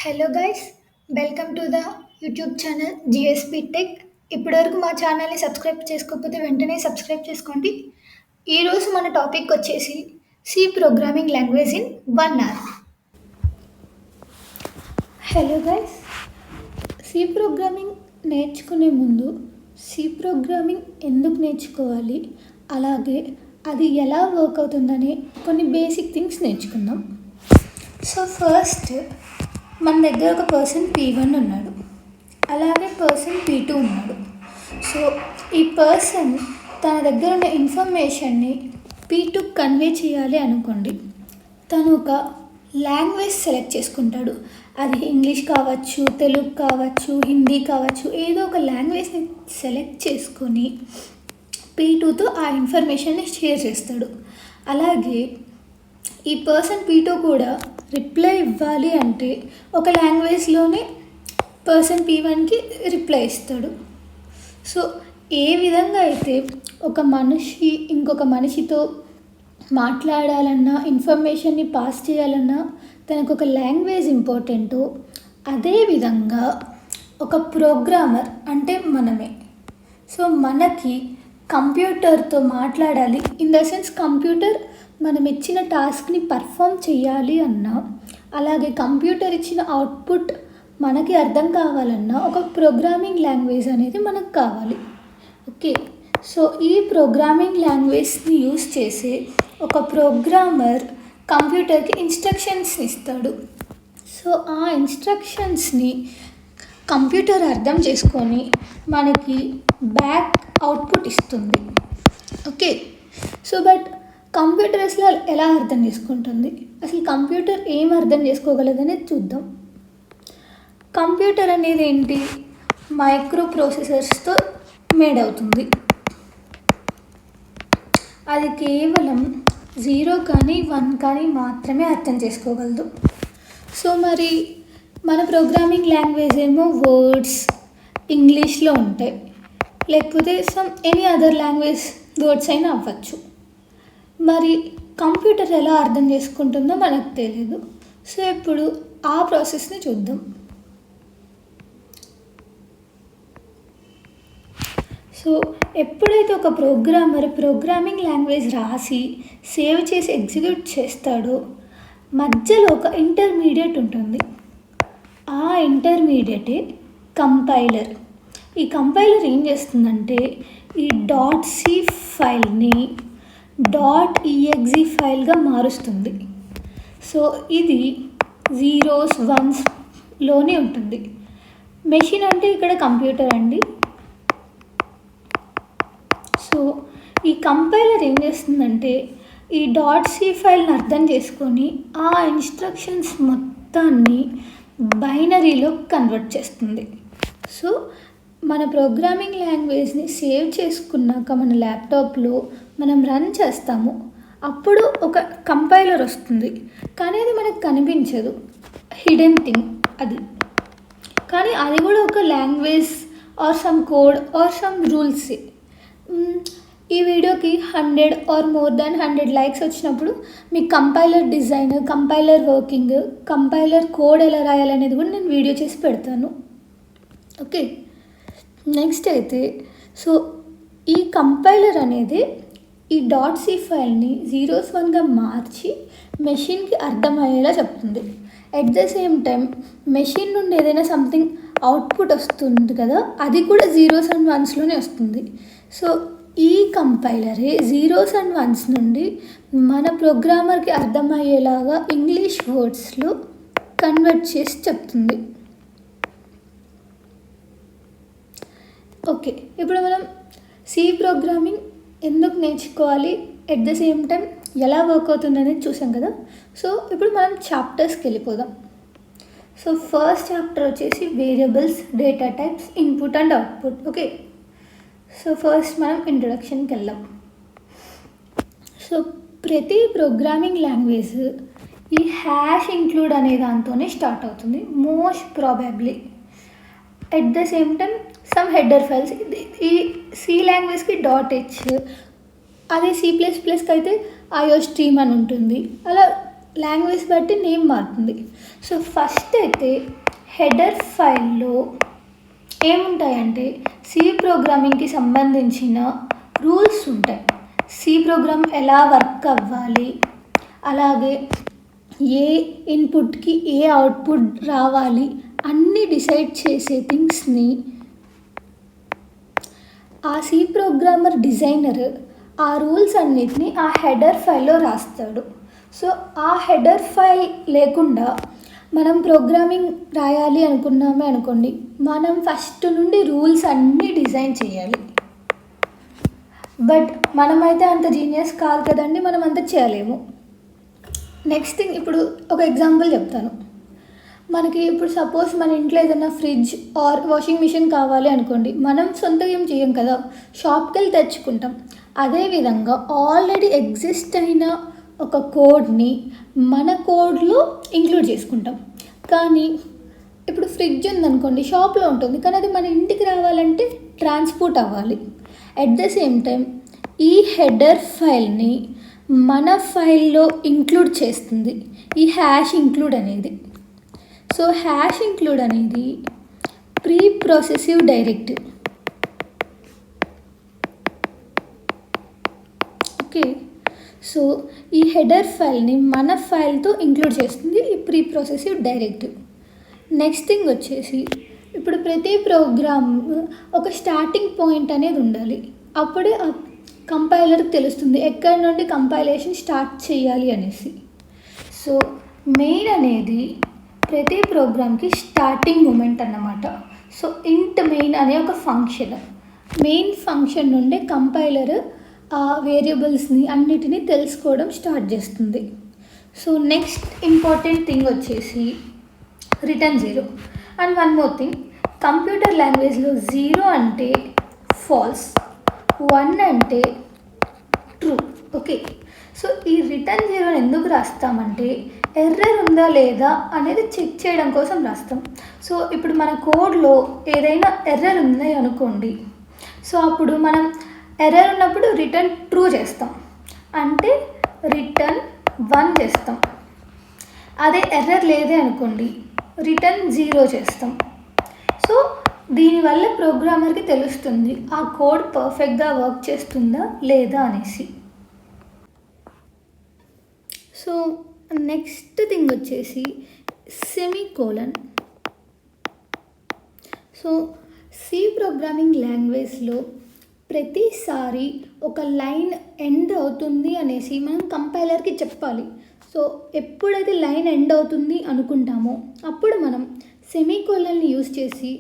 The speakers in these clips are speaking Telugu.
Hello guys, welcome to the YouTube channel GSP tech. ఇప్పటివరకు మా ఛానల్ని సబ్స్క్రైబ్ చేసుకోకపోతే వెంటనే సబ్స్క్రైబ్ చేసుకోండి. ఈరోజు మన టాపిక్ వచ్చేసి C programming language in 1 hour. Hello guys, C programming నేర్చుకునే ముందు సి ప్రోగ్రామింగ్ ఎందుకు నేర్చుకోవాలి, అలాగే అది ఎలా వర్క్ అవుతుందనే కొన్ని బేసిక్ థింగ్స్ నేర్చుకుందాం. సో ఫస్ట్ మన దగ్గర ఒక పర్సన్ P1 ఉన్నాడు, అలాగే పర్సన్ P2 ఉన్నాడు. సో ఈ పర్సన్ తన దగ్గర ఉన్న ఇన్ఫర్మేషన్ని P2 కన్వే చేయాలి అనుకోండి. తను ఒక లాంగ్వేజ్ సెలెక్ట్ చేసుకుంటాడు. అది ఇంగ్లీష్ కావచ్చు, తెలుగు కావచ్చు, హిందీ కావచ్చు, ఏదో ఒక లాంగ్వేజ్ని సెలెక్ట్ చేసుకొని P2తో ఆ ఇన్ఫర్మేషన్ని షేర్ చేస్తాడు. అలాగే ఈ పర్సన్ P2 కూడా రిప్లై ఇవ్వాలి అంటే ఒక లాంగ్వేజ్లోనే పర్సన్ P1కి రిప్లై ఇస్తాడు. సో ఏ విధంగా అయితే ఒక మనిషి ఇంకొక మనిషితో మాట్లాడాలన్నా, ఇన్ఫర్మేషన్ని పాస్ చేయాలన్నా తనకు ఒక లాంగ్వేజ్ ఇంపార్టెంటో, అదేవిధంగా ఒక ప్రోగ్రామర్ అంటే మనమే. సో మనకి కంప్యూటర్తో మాట్లాడాలి, ఇన్ ద సెన్స్ కంప్యూటర్ మనం ఇచ్చిన టాస్క్ని పర్ఫామ్ చేయాలి అన్నా, అలాగే కంప్యూటర్ ఇచ్చిన అవుట్పుట్ మనకి అర్థం కావాలన్నా ఒక ప్రోగ్రామింగ్ లాంగ్వేజ్ అనేది మనకు కావాలి. ఓకే, సో ఈ ప్రోగ్రామింగ్ లాంగ్వేజ్ని యూస్ చేసే ఒక ప్రోగ్రామర్ కంప్యూటర్కి ఇన్స్ట్రక్షన్స్ని ఇస్తాడు. సో ఆ ఇన్స్ట్రక్షన్స్ని కంప్యూటర్ అర్థం చేసుకొని మనకి బ్యాక్ అవుట్పుట్ ఇస్తుంది. ఓకే, సో బట్ కంప్యూటర్ అసలు ఎలా అర్థం చేసుకుంటుంది, అసలు కంప్యూటర్ ఏం అర్థం చేసుకోగలదనేది చూద్దాం. కంప్యూటర్ అనేది ఏంటి, మైక్రో ప్రాసెసర్స్తో మేడ్ అవుతుంది. అది కేవలం 0 కానీ 1 కానీ మాత్రమే అర్థం చేసుకోగలదు. సో మరి మన ప్రోగ్రామింగ్ లాంగ్వేజ్ ఏమో వర్డ్స్ ఇంగ్లీష్లో ఉంటాయి, లేకపోతే ఎనీ అదర్ లాంగ్వేజ్ వర్డ్స్ అయినా అవ్వచ్చు. మరి కంప్యూటర్ ఎలా అర్థం చేసుకుంటుందో మనకు తెలియదు. సో ఇప్పుడు ఆ ప్రాసెస్ని చూద్దాం. సో ఎప్పుడైతే ఒక ప్రోగ్రామర్ ప్రోగ్రామింగ్ లాంగ్వేజ్ రాసి సేవ్ చేసి ఎగ్జిక్యూట్ చేస్తాడో మధ్యలో ఒక ఇంటర్మీడియట్ ఉంటుంది. ఆ ఇంటర్మీడియటే కంపైలర్. ఈ కంపైలర్ ఏం చేస్తుందంటే ఈ .c ఫైల్ని .exe ఫైల్గా మారుస్తుంది. సో ఇది 0s 1sలోనే ఉంటుంది. మెషిన్ అంటే ఇక్కడ కంప్యూటర్ అండి. సో ఈ కంపైలర్ ఏం చేస్తుందంటే ఈ .c ఫైల్ని అర్థం చేసుకొని ఆ ఇన్స్ట్రక్షన్స్ మొత్తాన్ని బైనరీలో కన్వర్ట్ చేస్తుంది. సో మన ప్రోగ్రామింగ్ లాంగ్వేజ్ని సేవ్ చేసుకున్నాక మన ల్యాప్టాప్లో మనం రన్ చేస్తాము, అప్పుడు ఒక కంపైలర్ వస్తుంది, కానీ అది మనకు కనిపించదు, హిడెన్ థింగ్ అది. కానీ అది కూడా ఒక language or some code or some rules. ఈ వీడియోకి 100 ఆర్ మోర్ దాన్ 100 లైక్స్ వచ్చినప్పుడు మీకు compiler design, compiler working, compiler code ఎలా రాయాలనేది కూడా నేను వీడియో చేసి పెడతాను. ఓకే, నెక్స్ట్ అయితే సో ఈ కంపైలర్ అనేది ఈ .c ఫైల్ని 0s 1గా మార్చి మెషిన్కి అర్థమయ్యేలా చెప్తుంది. At the same time machine నుండి ఏదైనా సంథింగ్ అవుట్పుట్ వస్తుంది కదా, అది కూడా 0s and 1sలోనే వస్తుంది. సో ఈ కంపైలరే 0s and 1s నుండి మన ప్రోగ్రామర్కి అర్థమయ్యేలాగా ఇంగ్లీష్ వర్డ్స్లో కన్వర్ట్ చేసి చెప్తుంది. ఓకే, ఇప్పుడు మనం సి ప్రోగ్రామింగ్ ఎందుకు నేర్చుకోవాలి, ఎట్ ద సేమ్ టైం ఎలా వర్క్ అవుతుంది అనేది చూసాం కదా. సో ఇప్పుడు మనం చాప్టర్స్కి వెళ్ళిపోదాం. సో ఫస్ట్ చాప్టర్ వచ్చేసి variables, data types, input and output. Okay, so first మనం ఇంట్రొడక్షన్కి వెళ్దాం. సో ప్రతి ప్రోగ్రామింగ్ లాంగ్వేజ్ ఈ హ్యాష్ ఇంక్లూడ్ అనే దాంతోనే స్టార్ట్ అవుతుంది most probably. At the same time some header files. ఈ సి లాంగ్వేజ్కి .h, అదే C++కి అయితే IOStream అని ఉంటుంది. అలా లాంగ్వేజ్ బట్టి నేమ్ మారుతుంది. సో ఫస్ట్ అయితే హెడర్ ఫైల్లో ఏముంటాయంటే సి ప్రోగ్రామింగ్కి సంబంధించిన రూల్స్ ఉంటాయి. సి ప్రోగ్రామ్ ఎలా వర్క్ అవ్వాలి, అలాగే ఏ ఇన్పుట్కి ఏ అవుట్పుట్ రావాలి అన్నీ డిసైడ్ చేసే థింగ్స్ని ఆ సి ప్రోగ్రామర్ డిజైనర్ ఆ రూల్స్ అన్నిటిని ఆ హెడర్ ఫైల్లో రాస్తాడు. సో ఆ హెడర్ ఫైల్ లేకుండా మనం ప్రోగ్రామింగ్ రాయాలి అనుకున్నామే అనుకోండి, మనం ఫస్ట్ నుండి రూల్స్ అన్నీ డిజైన్ చేయాలి. బట్ మనమైతే అంత జీనియస్ కాదు కదండి, మనం అంత చేయలేము. నెక్స్ట్ థింగ్, ఇప్పుడు ఒక ఎగ్జాంపుల్ చెప్తాను. మనకి ఇప్పుడు సపోజ్ మన ఇంట్లో ఏదైనా ఫ్రిడ్జ్ ఆర్ వాషింగ్ మిషన్ కావాలి అనుకోండి, మనం సొంతంగా ఏం చేయం కదా, షాప్కి వెళ్ళి తెచ్చుకుంటాం. అదేవిధంగా ఆల్రెడీ ఎగ్జిస్ట్ అయిన ఒక కోడ్ని మన కోడ్లో ఇంక్లూడ్ చేసుకుంటాం. కానీ ఇప్పుడు ఫ్రిడ్జ్ ఉందనుకోండి, షాప్లో ఉంటుంది, కానీ అది మన ఇంటికి రావాలంటే ట్రాన్స్పోర్ట్ అవ్వాలి. ఎట్ ద సేమ్ టైం ఈ హెడర్ ఫైల్ని మన ఫైల్లో ఇంక్లూడ్ చేస్తుంది ఈ హ్యాష్ ఇంక్లూడ్ అనేది. సో హ్యాష్ ఇంక్లూడ్ అనేది ప్రీ ప్రాసెసివ్ డైరెక్టివ్. ఓకే, సో ఈ హెడర్ ఫైల్ని మన ఫైల్తో ఇంక్లూడ్ చేస్తుంది ఈ ప్రీ ప్రాసెసివ్ డైరెక్టివ్. నెక్స్ట్ థింగ్ వచ్చేసి, ఇప్పుడు ప్రతి ప్రోగ్రామ్ ఒక స్టార్టింగ్ పాయింట్ అనేది ఉండాలి. అప్పుడే ఆ కంపైలర్కి తెలుస్తుంది ఎక్కడి నుండి కంపైలేషన్ స్టార్ట్ చేయాలి అనేసి. సో మెయిన్ అనేది ప్రతి ప్రోగ్రామ్కి స్టార్టింగ్ మూమెంట్ అన్నమాట. సో ఇంట్ మెయిన్ అనే ఒక ఫంక్షన్, మెయిన్ ఫంక్షన్ నుండి కంపైలర్ ఆ వేరియబుల్స్ని అన్నిటినీ తెలుసుకోవడం స్టార్ట్ చేస్తుంది. సో నెక్స్ట్ ఇంపార్టెంట్ థింగ్ వచ్చేసి return 0. And one more thing, computer లాంగ్వేజ్లో 0 అంటే ఫాల్స్, 1 అంటే ట్రూ. ఓకే, సో ఈ రిటర్న్ 0 ఎందుకు రాస్తామంటే ఎర్రర్ ఉందా లేదా అనేది చెక్ చేయడం కోసం రాస్తాం. సో ఇప్పుడు మన కోడ్లో ఏదైనా ఎర్రర్ ఉంది అనుకోండి, సో అప్పుడు మనం ఎర్రర్ ఉన్నప్పుడు రిటర్న్ ట్రూ చేస్తాం, అంటే రిటర్న్ 1 చేస్తాం. అదే ఎర్రర్ లేదే అనుకోండి, రిటర్న్ 0 చేస్తాం. సో దీనివల్ల ప్రోగ్రామర్కి తెలుస్తుంది ఆ కోడ్ పర్ఫెక్ట్గా వర్క్ చేస్తుందా లేదా అనేసి. సో నెక్స్ట్ థింగ్ వచ్చేసి సెమీకోలన్. సో సి ప్రోగ్రామింగ్ లాంగ్వేజ్లో ప్రతిసారి ఒక లైన్ ఎండ్ అవుతుంది అనేసి మనం కంపైలర్కి చెప్పాలి. సో ఎప్పుడైతే లైన్ ఎండ్ అవుతుంది అనుకుంటామో అప్పుడు మనం సెమీకోలన్ని యూజ్ చేసి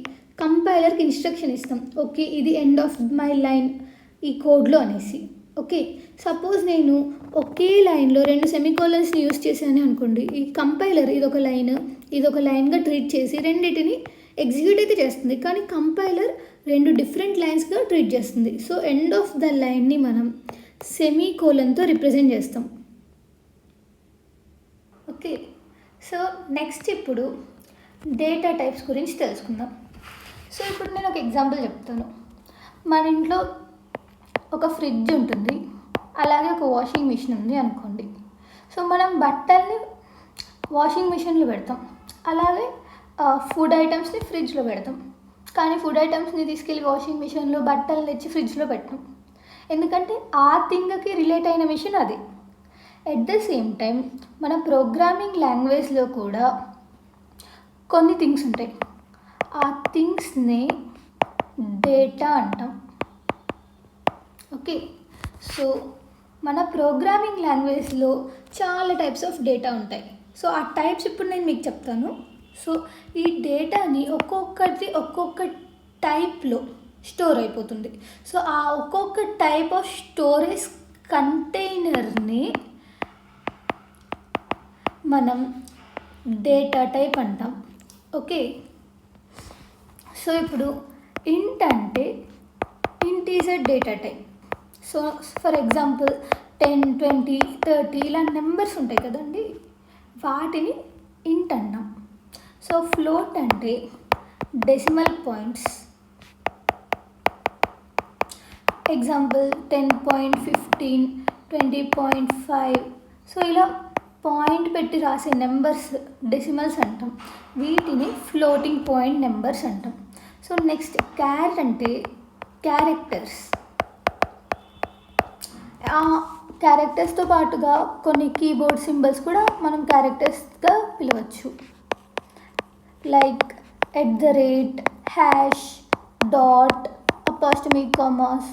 కంపైలర్కి ఇన్స్ట్రక్షన్ ఇస్తాం, ఓకే ఇది ఎండ్ ఆఫ్ మై లైన్ ఈ కోడ్లో అనేసి. ఓకే, సపోజ్ నేను ఒకే లైన్లో 2 సెమీకోలన్స్ని యూజ్ చేశాను అనుకోండి, ఈ కంపైలర్ ఇదొక లైన్గా ట్రీట్ చేసి రెండింటిని ఎగ్జిక్యూట్ అయితే చేస్తుంది, కానీ కంపైలర్ 2 డిఫరెంట్ లైన్స్గా ట్రీట్ చేస్తుంది. సో ఎండ్ ఆఫ్ ద లైన్ని మనం సెమీకోలన్తో రిప్రజెంట్ చేస్తాం. ఓకే, సో నెక్స్ట్ ఇప్పుడు డేటా టైప్స్ గురించి తెలుసుకుందాం. సో ఇప్పుడు నేను ఒక ఎగ్జాంపుల్ చెప్తాను. మన ఇంట్లో ఒక ఫ్రిడ్జ్ ఉంటుంది, అలాగే ఒక వాషింగ్ మిషన్ ఉంది అనుకోండి. సో మనం బట్టల్ని వాషింగ్ మిషన్లో పెడతాం, అలాగే ఫుడ్ ఐటమ్స్ని ఫ్రిడ్జ్లో పెడతాం. కానీ ఫుడ్ ఐటమ్స్ని తీసుకెళ్ళి వాషింగ్ మిషన్లో, బట్టలు తెచ్చి ఫ్రిడ్జ్లో పెట్టాం, ఎందుకంటే ఆ థింగ్కి రిలేట్ అయిన మిషన్ అది. ఎట్ ద సేమ్ టైం మన ప్రోగ్రామింగ్ లాంగ్వేజ్లో కూడా కొన్ని థింగ్స్ ఉంటాయి, ఆ థింగ్స్ని డేటా అంటాం. ఓకే, సో మన ప్రోగ్రామింగ్ లాంగ్వేజ్లో చాలా టైప్స్ ఆఫ్ డేటా ఉంటాయి. సో ఆ టైప్స్ ఇప్పుడు నేను మీకు చెప్తాను. సో ఈ డేటాని ఒక్కొక్క టైప్లో స్టోర్ అయిపోతుంది. సో ఆ ఒక్కొక్క టైప్ ఆఫ్ స్టోరేజ్ కంటైనర్ని మనం డేటా టైప్ అంటాం. ఓకే, సో ఇప్పుడు ఇంట్ అంటే integer data type. So for example 10, 20, 30 ఇలా నెంబర్స్ ఉంటాయి కదండి, వాటిని ఇంట్ అన్నాం. సో ఫ్లోట్ అంటే డెసిమల్ పాయింట్స్, ఎగ్జాంపుల్ 10.15, 20.5. సో ఇలా పాయింట్ పెట్టి రాసే నెంబర్స్ డెసిమల్స్ అంటాం. వీటిని ఫ్లోటింగ్ పాయింట్ నెంబర్స్ అంటాం. సో నెక్స్ట్ క్యార్ అంటే క్యారెక్టర్స్. క్యారెక్టర్స్తో పాటుగా కొన్ని కీబోర్డ్ సింబల్స్ కూడా మనం క్యారెక్టర్స్గా పిలవచ్చు. Like @ hash, dot, apostrophe, commas.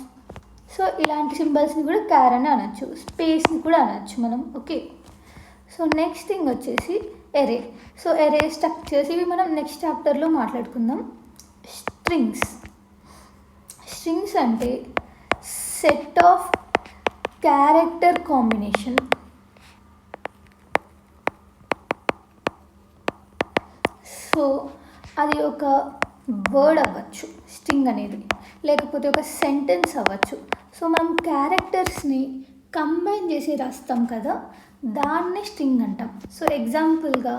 So ఇలాంటి సింబల్స్ని కూడా క్యార్ అని అనొచ్చు. స్పేస్ని కూడా అనొచ్చు మనం. ఓకే. సో నెక్స్ట్ థింగ్ వచ్చేసి ఎరే. సో ఎరే స్ట్రక్చర్స్ ఇవి మనం నెక్స్ట్ చాప్టర్లో మాట్లాడుకుందాం. స్ట్రింగ్స్ అంటే set of character combination. So అది ఒక వర్డ్ అవ్వచ్చు స్ట్రింగ్ అనేది, లేకపోతే ఒక సెంటెన్స్ అవ్వచ్చు. సో మనం క్యారెక్టర్స్ని కంబైన్ చేసి రాస్తాం కదా, దాన్నే స్ట్రింగ్ అంటాం. సో ఎగ్జాంపుల్గా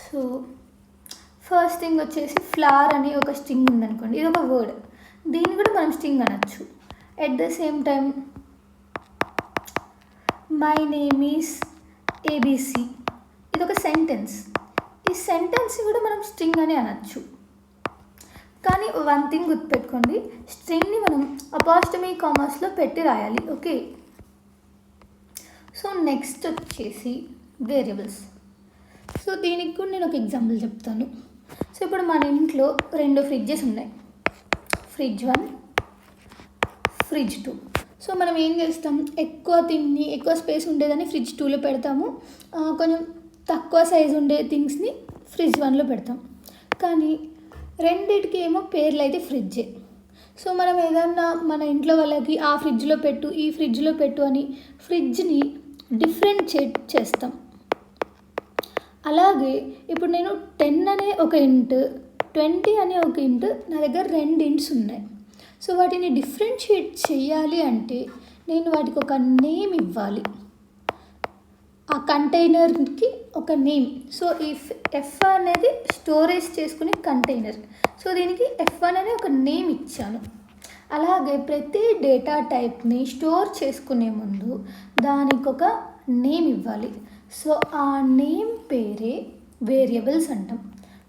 సో ఫస్ట్ థింగ్ వచ్చేసి ఫ్లవర్ అని ఒక స్ట్రింగ్ ఉందనుకోండి, ఇది ఒక వర్డ్, దీన్ని కూడా మనం స్ట్రింగ్ అనొచ్చు. At the same time my name is ABC, ఇది ఒక సెంటెన్స్. ఈ సెంటెన్స్ కూడా మనం స్ట్రింగ్ అని అనొచ్చు. కానీ వన్ థింగ్ గుర్తుపెట్టుకోండి, స్ట్రింగ్ని మనం అపాస్ట్రఫీ కామర్స్లో పెట్టి రాయాలి. ఓకే. సో నెక్స్ట్ వచ్చేసి వేరియబుల్స్. సో దీనికి కూడా నేను ఒక ఎగ్జాంపుల్ చెప్తాను. సో ఇప్పుడు మన ఇంట్లో 2 ఫ్రిడ్జెస్ ఉన్నాయి, ఫ్రిడ్జ్ 1, ఫ్రిడ్జ్ 2. సో మనం ఏం చేస్తాం, ఎక్కువ స్పేస్ ఉండేదని ఫ్రిడ్జ్ 2లో పెడతాము, కొంచెం తక్కువ సైజు ఉండే థింగ్స్ని ఫ్రిడ్జ్ 1లో పెడతాం. కానీ రెండిటికి ఏమో పేర్లు అయితే ఫ్రిడ్జే. సో మనం ఏదన్నా మన ఇంట్లో వాళ్ళకి ఆ ఫ్రిడ్జ్లో పెట్టు, ఈ ఫ్రిడ్జ్లో పెట్టు అని ఫ్రిడ్జ్ని డిఫరెంట్ చేస్తాం. అలాగే ఇప్పుడు నేను 10 అనే ఒక ఇంట్, 20 అనే ఒక ఇంట్, నా దగ్గర 2 ఇంట్స్ ఉన్నాయి. సో వాటిని డిఫరెన్షియేట్ చేయాలి అంటే నేను వాటికి ఒక నేమ్ ఇవ్వాలి, ఆ కంటైనర్కి ఒక నేమ్. సో ఈ F అనేది స్టోరేజ్ చేసుకునే కంటైనర్. సో దీనికి F1 అనే ఒక నేమ్ ఇచ్చాను. అలాగే ప్రతి డేటా టైప్ని స్టోర్ చేసుకునే ముందు దానికి ఒక నేమ్ ఇవ్వాలి. సో ఆ నేమ్ పేరే వేరియబుల్స్ అంటాం.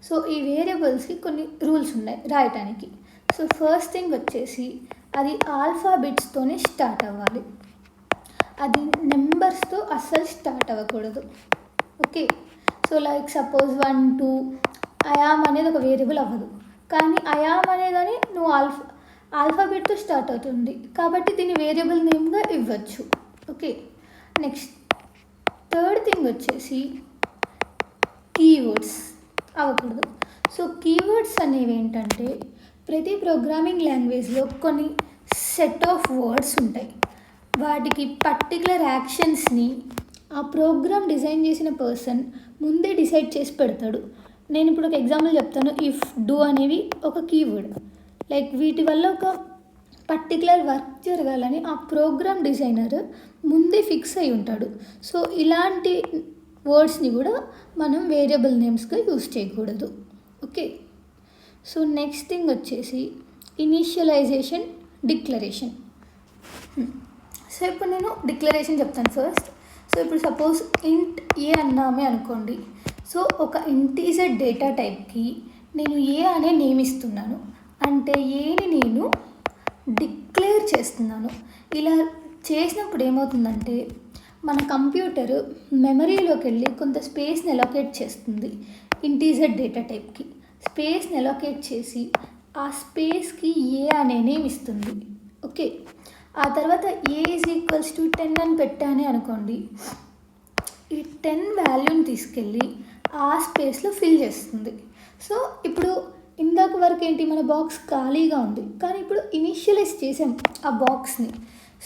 సో ఈ వేరియబుల్స్కి కొన్ని రూల్స్ ఉన్నాయి రాయటానికి. సో ఫస్ట్ థింగ్ వచ్చేసి అది ఆల్ఫాబెట్స్తోనే స్టార్ట్ అవ్వాలి, అది నెంబర్స్తో అస్సలు స్టార్ట్ అవ్వకూడదు. Okay. So like suppose 1, 2 I'm అనేది ఒక వేరియబుల్ అవ్వదు, కానీ ఐయామ్ అనేదని నువ్వు ఆల్ఫాబెట్తో స్టార్ట్ అవుతుంది కాబట్టి దీన్ని వేరియబుల్ నేమ్గా ఇవ్వచ్చు. ఓకే. నెక్స్ట్ థర్డ్ థింగ్ వచ్చేసి కీవర్డ్స్ అవ్వకూడదు. సో కీవర్డ్స్ అనేవి ఏంటంటే ప్రతి ప్రోగ్రామింగ్ లాంగ్వేజ్లో కొన్ని సెట్ ఆఫ్ వర్డ్స్ ఉంటాయి, వాటికి పర్టికులర్ యాక్షన్స్ని ఆ ప్రోగ్రామ్ డిజైన్ చేసిన పర్సన్ ముందే డిసైడ్ చేసి పెడతాడు. నేను ఇప్పుడు ఒక ఎగ్జాంపుల్ చెప్తాను. ఇఫ్, డూ అనేవి ఒక కీవర్డ్. లైక్ వీటి వల్ల ఒక పర్టికులర్ వర్క్ జరగాలని ఆ ప్రోగ్రామ్ డిజైనర్ ముందే ఫిక్స్ అయి ఉంటాడు. సో ఇలాంటి వర్డ్స్ని కూడా మనం వేరియబుల్ నేమ్స్గా యూస్ చేయకూడదు. ఓకే. సో నెక్స్ట్ థింగ్ వచ్చేసి ఇనీషియలైజేషన్, డిక్లరేషన్. సో ఇప్పుడు నేను డిక్లరేషన్ చెప్తాను ఫస్ట్. సో ఇప్పుడు సపోజ్ ఇంట్ ఏ అన్నామే అనుకోండి. సో ఒక ఇంటీజర్ డేటా టైప్కి నేను ఏ అనే నేమ్ ఇస్తున్నాను, అంటే ఏని నేను డిక్లేర్ చేస్తున్నాను. ఇలా చేసినప్పుడు ఏమవుతుందంటే మన కంప్యూటర్ మెమరీలోకి వెళ్ళి కొంత స్పేస్ని అలొకేట్ చేస్తుంది. ఇంటీజర్ డేటా టైప్కి స్పేస్ని అలొకేట్ చేసి ఆ స్పేస్కి ఏ అనే నేమ్ ఇస్తుంది. ఓకే. ఆ తర్వాత ఏ = 10 అని పెట్టానే అనుకోండి, ఈ 10 వాల్యూని తీసుకెళ్ళి ఆ స్పేస్లో ఫిల్ చేస్తుంది. సో ఇప్పుడు ఇందాక వరకు ఏంటి, మన బాక్స్ ఖాళీగా ఉంది, కానీ ఇప్పుడు ఇనిషియలైజ్ చేసాం ఆ బాక్స్ని.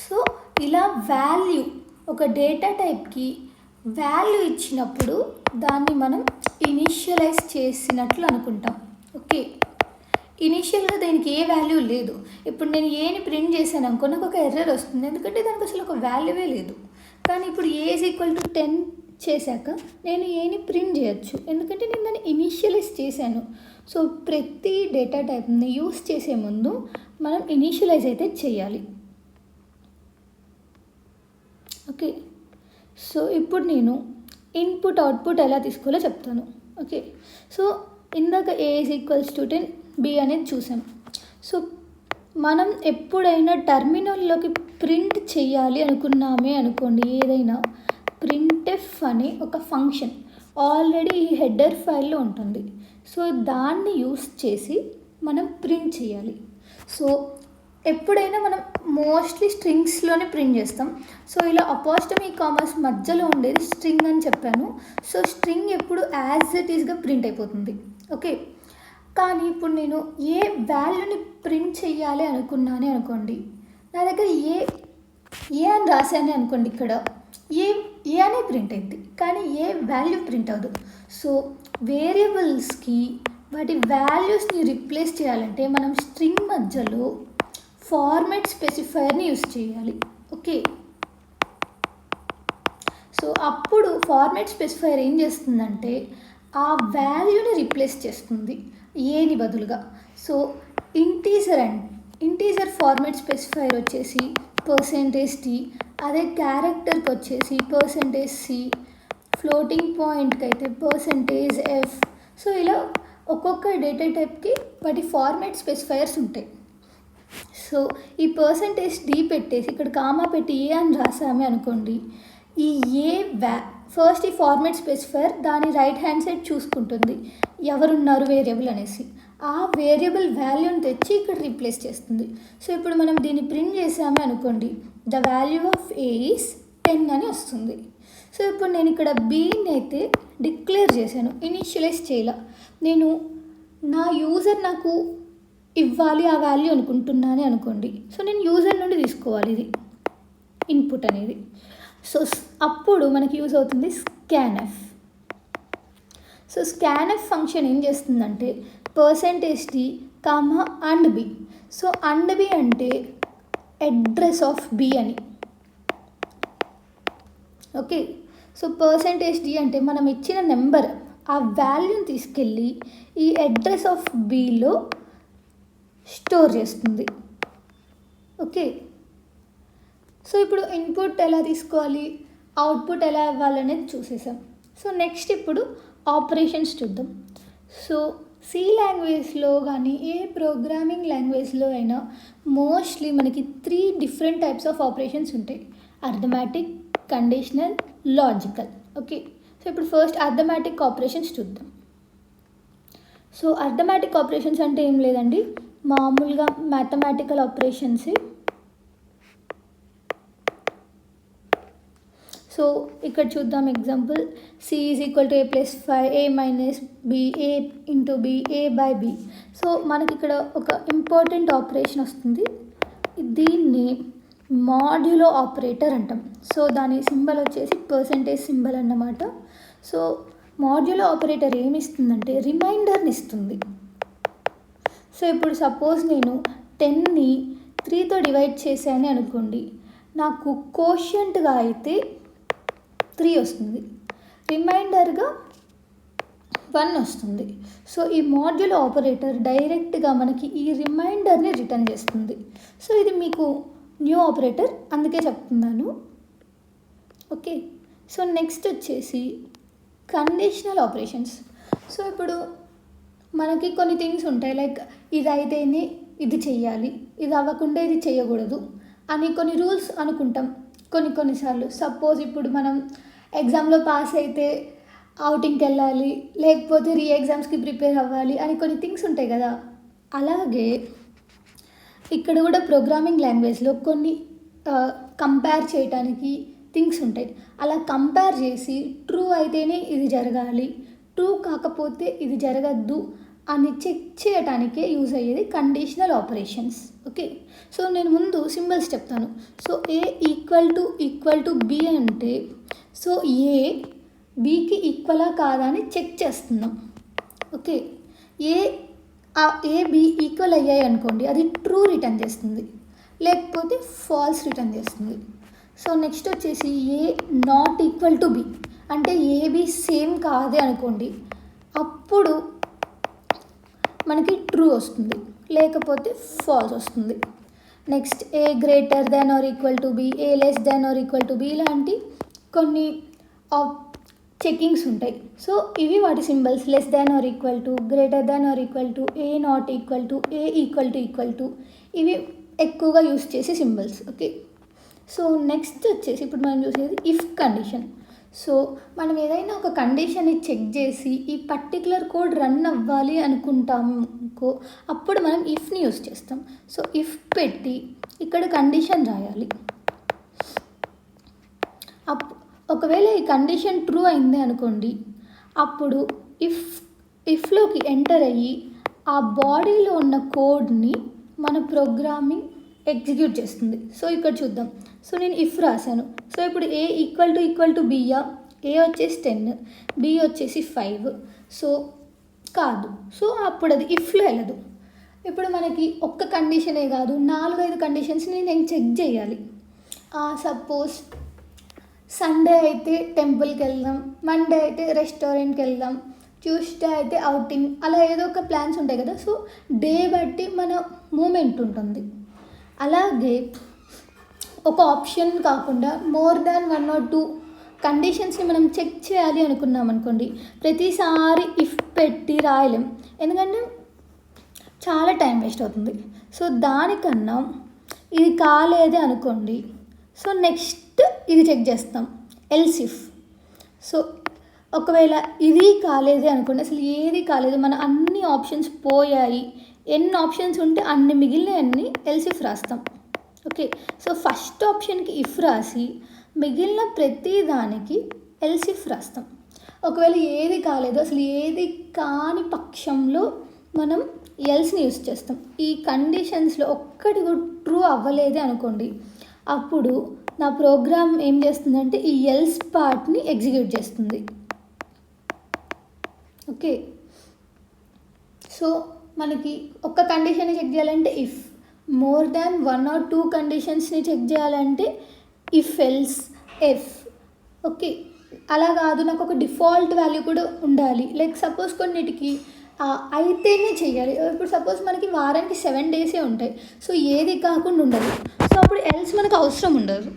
సో ఇలా వాల్యూ, ఒక డేటా టైప్కి వాల్యూ ఇచ్చినప్పుడు దాన్ని మనం ఇనిషియలైజ్ చేసినట్లు అనుకుంటాం. ఓకే. ఇనిషియల్గా దీనికి ఏ వాల్యూ లేదు. ఇప్పుడు నేను ఏని ప్రింట్ చేశాను అనుకో, నాకు ఒక ఎర్రర్ వస్తుంది, ఎందుకంటే దానికి అసలు ఒక వాల్యూవే లేదు. కానీ ఇప్పుడు ఏ = 10 చేశాక నేను ఏని ప్రింట్ చేయొచ్చు, ఎందుకంటే నేను దాన్ని ఇనిషియలైజ్ చేశాను. సో ప్రతి డేటా టైప్ని యూస్ చేసే ముందు మనం ఇనిషియలైజ్ అయితే చేయాలి. ఓకే. సో ఇప్పుడు నేను ఇన్పుట్ అవుట్పుట్ ఎలా తీసుకోవాలో చెప్తాను. ఓకే, సో ఇందాక A is equals to 10, B అనేది చూసాం. సో మనం ఎప్పుడైనా టర్మినల్లోకి ప్రింట్ చేయాలి అనుకున్నామే అనుకోండి, ఏదైనా ప్రింట్ఎఫ్ అని ఒక ఫంక్షన్ ఆల్రెడీ ఈ హెడర్ ఫైల్లో ఉంటుంది. సో దాన్ని యూస్ చేసి మనం ప్రింట్ చేయాలి. సో ఎప్పుడైనా మనం మోస్ట్లీ స్ట్రింగ్స్లోనే ప్రింట్ చేస్తాం. సో ఇలా అపాస్ట్రఫీ కామర్స్ మధ్యలో ఉండేది స్ట్రింగ్ అని చెప్పాను. సో స్ట్రింగ్ ఎప్పుడు యాజ్ ఇట్ ఈస్గా ప్రింట్ అయిపోతుంది. ఓకే, కానీ ఇప్పుడు నేను ఏ వాల్యూని ప్రింట్ చేయాలి అనుకున్నానే అనుకోండి, నా దగ్గర ఏ అని రాశానే అనుకోండి, ఇక్కడ ఏ అనే ప్రింట్ అయింది కానీ ఏ వాల్యూ ప్రింట్ అవ్వదు. సో వేరియబుల్స్కి వాటి వాల్యూస్ని రిప్లేస్ చేయాలంటే మనం స్ట్రింగ్ మధ్యలో ఫార్మాట్ స్పెసిఫైయర్ని యూస్ చేయాలి. ఓకే, సో అప్పుడు ఫార్మాట్ స్పెసిఫైయర్ ఏం చేస్తుందంటే ఆ వాల్యూని రిప్లేస్ చేస్తుంది ఏని బదులుగా. సో ఇంటీజర్ ఫార్మాట్ స్పెసిఫైయర్ వచ్చేసి %t, అదే క్యారెక్టర్కి వచ్చేసి %c, ఫ్లోటింగ్ పాయింట్కి అయితే %f. సో ఇలా ఒక్కొక్క డేటా టైప్కి వాటి ఫార్మాట్ స్పెసిఫైయర్స్ ఉంటాయి. సో ఈ %d పెట్టేసి ఇక్కడ కామా పెట్టి ఏ అని రాసామే అనుకోండి, ఈ ఫస్ట్ ఈ ఫార్మాట్ స్పెసిఫైయర్ దాని రైట్ హ్యాండ్ సైడ్ చూసుకుంటుంది ఎవరున్నారు వేరియబుల్ అనేసి, ఆ వేరియబుల్ వాల్యూని తెచ్చి ఇక్కడ రీప్లేస్ చేస్తుంది. సో ఇప్పుడు మనం దీన్ని ప్రింట్ చేసామే అనుకోండి, the value of A is 10 అని వస్తుంది. సో ఇప్పుడు నేను ఇక్కడ Bని అయితే డిక్లేర్ చేశాను, ఇనిషియలైజ్ చేయాల. నేను నా యూజర్ నాకు ఇవ్వాలి ఆ వాల్యూ అనుకుంటున్నానే అనుకోండి, సో నేను యూజర్ నుండి తీసుకోవాలి ఇది ఇన్పుట్ అనేది. సో అప్పుడు మనకి యూజ్ అవుతుంది స్కాన్ఎఫ్. సో స్కాన్ఎఫ్ ఫంక్షన్ ఏం చేస్తుందంటే %t, and B. So and B అంటే అడ్రస్ ఆఫ్ B అని. ఓకే, సో %d అంటే మనం ఇచ్చిన నెంబర్ ఆ వాల్యూని తీసుకెళ్ళి ఈ అడ్రస్ ఆఫ్ Bలో స్టోర్ చేస్తుంది. ఓకే, సో ఇప్పుడు ఇన్పుట్ ఎలా తీసుకోవాలి, అవుట్పుట్ ఎలా ఇవ్వాలనేది చూసేసాం. సో నెక్స్ట్ ఇప్పుడు ఆపరేషన్స్ చూద్దాం. సో C లాంగ్వేజ్లో కానీ ఏ ప్రోగ్రామింగ్ లాంగ్వేజ్లో అయినా మోస్ట్లీ మనకి 3 డిఫరెంట్ టైప్స్ ఆఫ్ ఆపరేషన్స్ ఉంటాయి: arithmetic, conditional, logical. Okay, so ఇప్పుడు ఫస్ట్ అర్థమెటిక్ ఆపరేషన్స్ చూద్దాం. సో అర్థమెటిక్ ఆపరేషన్స్ అంటే ఏం లేదండి, మామూలుగా మ్యాథమెటికల్ ఆపరేషన్సే. సో ఇక్కడ చూద్దాం example, C is equal to A+5, A - B, A into B, A/B. So మనకి ఇక్కడ ఒక ఇంపార్టెంట్ ఆపరేషన్ వస్తుంది, దీన్ని మాడ్యులో ఆపరేటర్ అంటాం. సో దాని సింబల్ వచ్చేసి % సింబల్ అన్నమాట. సో మాడ్యులో ఆపరేటర్ ఏమి ఇస్తుందంటే రిమైండర్ని ఇస్తుంది. సో ఇప్పుడు సపోజ్ నేను 10ని 3తో డివైడ్ చేశాను అనుకోండి, నాకు కోషియంట్గా అయితే 3 వస్తుంది, రిమైండర్గా 1 వస్తుంది. సో ఈ మాడ్యులో ఆపరేటర్ డైరెక్ట్గా మనకి ఈ రిమైండర్ని రిటర్న్ చేస్తుంది. సో ఇది మీకు న్యూ ఆపరేటర్, అందుకే చెప్తున్నాను. ఓకే, సో నెక్స్ట్ వచ్చేసి కండిషనల్ ఆపరేషన్స్. సో ఇప్పుడు మనకి కొన్ని థింగ్స్ ఉంటాయి, లైక్ ఇది అయితేనే ఇది చెయ్యాలి, ఇది అవ్వకుండా ఇది చేయకూడదు అని కొన్ని రూల్స్ అనుకుంటాం కొన్నిసార్లు. సపోజ్ ఇప్పుడు మనం ఎగ్జామ్లో పాస్ అయితే అవుటింగ్కి వెళ్ళాలి, లేకపోతే ఎగ్జామ్స్కి ప్రిపేర్ అవ్వాలి అని కొన్ని థింగ్స్ ఉంటాయి కదా. అలాగే ఇక్కడ కూడా ప్రోగ్రామింగ్ లాంగ్వేజ్లో కొన్ని కంపేర్ చేయడానికి థింగ్స్ ఉంటాయి. అలా కంపేర్ చేసి ట్రూ అయితేనే ఇది జరగాలి, ట్రూ కాకపోతే ఇది జరగద్దు అని చెక్ చేయడానికే యూజ్ అయ్యేది కండిషనల్ ఆపరేషన్స్. ఓకే, సో నేను ముందు సింబల్స్ చెప్తాను. సో A = B అంటే సో A Bకి ఈక్వలా కాదా అని చెక్ చేస్తున్నాం. ఓకే, A B ఈక్వల్ అయ్యాయి అనుకోండి, అది ట్రూ రిటర్న్ చేస్తుంది, లేకపోతే ఫాల్స్ రిటర్న్ చేస్తుంది. సో నెక్స్ట్ వచ్చేసి A ≠ B అంటే AB సేమ్ కాదే అనుకోండి, అప్పుడు మనకి ట్రూ వస్తుంది, లేకపోతే ఫాల్స్ వస్తుంది. Next A greater than or equal to B, A less than or equal to B లాంటి కొన్ని చెకింగ్స్ ఉంటాయి. సో ఇవి వాటి symbols, less than or equal to, greater than or equal to, A not equal to, A equal to ఇవి ఎక్కువగా యూస్ చేసే సింబల్స్. ఓకే, సో నెక్స్ట్ వచ్చేసి ఇప్పుడు మనం చూసేది ఇఫ్ కండిషన్. సో మనం ఏదైనా ఒక కండిషన్ని చెక్ చేసి ఈ పర్టికులర్ కోడ్ రన్ అవ్వాలి అనుకుంటాము అప్పుడు మనం ఇఫ్ని యూస్ చేస్తాం. సో ఇఫ్ పెట్టి ఇక్కడ కండిషన్ రాయాలి. ఒకవేళ ఈ కండిషన్ ట్రూ అయింది అనుకోండి, అప్పుడు ఇఫ్లోకి ఎంటర్ అయ్యి ఆ బాడీలో ఉన్న కోడ్ని మన ప్రోగ్రామింగ్ ఎగ్జిక్యూట్ చేస్తుంది. సో ఇక్కడ చూద్దాం. సో నేను ఇఫ్ రాశాను. సో ఇప్పుడు ఏ ఈక్వల్ టు బియా, ఏ వచ్చేసి 10, బి వచ్చేసి 5. సో కాదు. సో అప్పుడు అది ఇఫ్లో వెళ్ళదు. ఇప్పుడు మనకి ఒక్క కండిషనే కాదు 4-5 కండిషన్స్ని నేను చెక్ చేయాలి. సపోజ్ సండే అయితే టెంపుల్కి వెళ్దాం, మండే అయితే రెస్టారెంట్కి వెళ్దాం, ట్యూస్డే అయితే అవుటింగ్, అలా ఏదో ఒక ప్లాన్స్ ఉంటాయి కదా. సో డే బట్టి మన మూమెంట్ ఉంటుంది. అలాగే ఒక ఆప్షన్ కాకుండా మోర్ దాన్ 1 or 2 కండిషన్స్ని మనం చెక్ చేయాలి అనుకున్నాం అనుకోండి, ప్రతిసారి ఇఫ్ పెట్టి రాయలేం, ఎందుకంటే చాలా టైం వేస్ట్ అవుతుంది. సో దానికన్నా ఇది కాలేదే అనుకోండి, సో నెక్స్ట్ ఇది చెక్ చేస్తాం, ఎల్స్ ఇఫ్. సో ఒకవేళ ఇది కాలేదే అనుకోండి, అసలు ఏది కాలేదు, మన అన్ని ఆప్షన్స్ పోయాయి, ఎన్ని ఆప్షన్స్ ఉంటే అన్ని మిగిలిన అన్ని ఎల్స్ ఇఫ్ రాస్తాం. ఓకే, సో ఫస్ట్ ఆప్షన్కి ఇఫ్ రాసి మిగిలిన ప్రతి దానికి ఎల్స్ ఇఫ్ రాస్తాం. ఒకవేళ ఏది కాలేదు, అసలు ఏది కాని పక్షంలో మనం ఎల్స్ని యూస్ చేస్తాం. ఈ కండిషన్స్లో ఒక్కటి కూడా ట్రూ అవ్వలేదే అనుకోండి, అప్పుడు నా ప్రోగ్రామ్ ఏం చేస్తుందంటే ఈ ఎల్స్ పార్ట్ని ఎగ్జిక్యూట్ చేస్తుంది. ఓకే, సో మనకి ఒక్క కండిషన్ని చెక్ చేయాలంటే ఇఫ్, మోర్ దాన్ 1 or 2 కండిషన్స్ని చెక్ చేయాలంటే ఇఫ్ ఎల్స్ ఎఫ్. ఓకే, అలా కాదు, నాకు ఒక డిఫాల్ట్ వాల్యూ కూడా ఉండాలి. లైక్ సపోజ్ కొన్నిటికి అయితేనే చెయ్యాలి. ఇప్పుడు సపోజ్ మనకి వారానికి 7 days ఉంటాయి, సో ఏది కాకుండా ఉండదు. సో అప్పుడు ఎల్స్ మనకు అవసరం ఉండదు.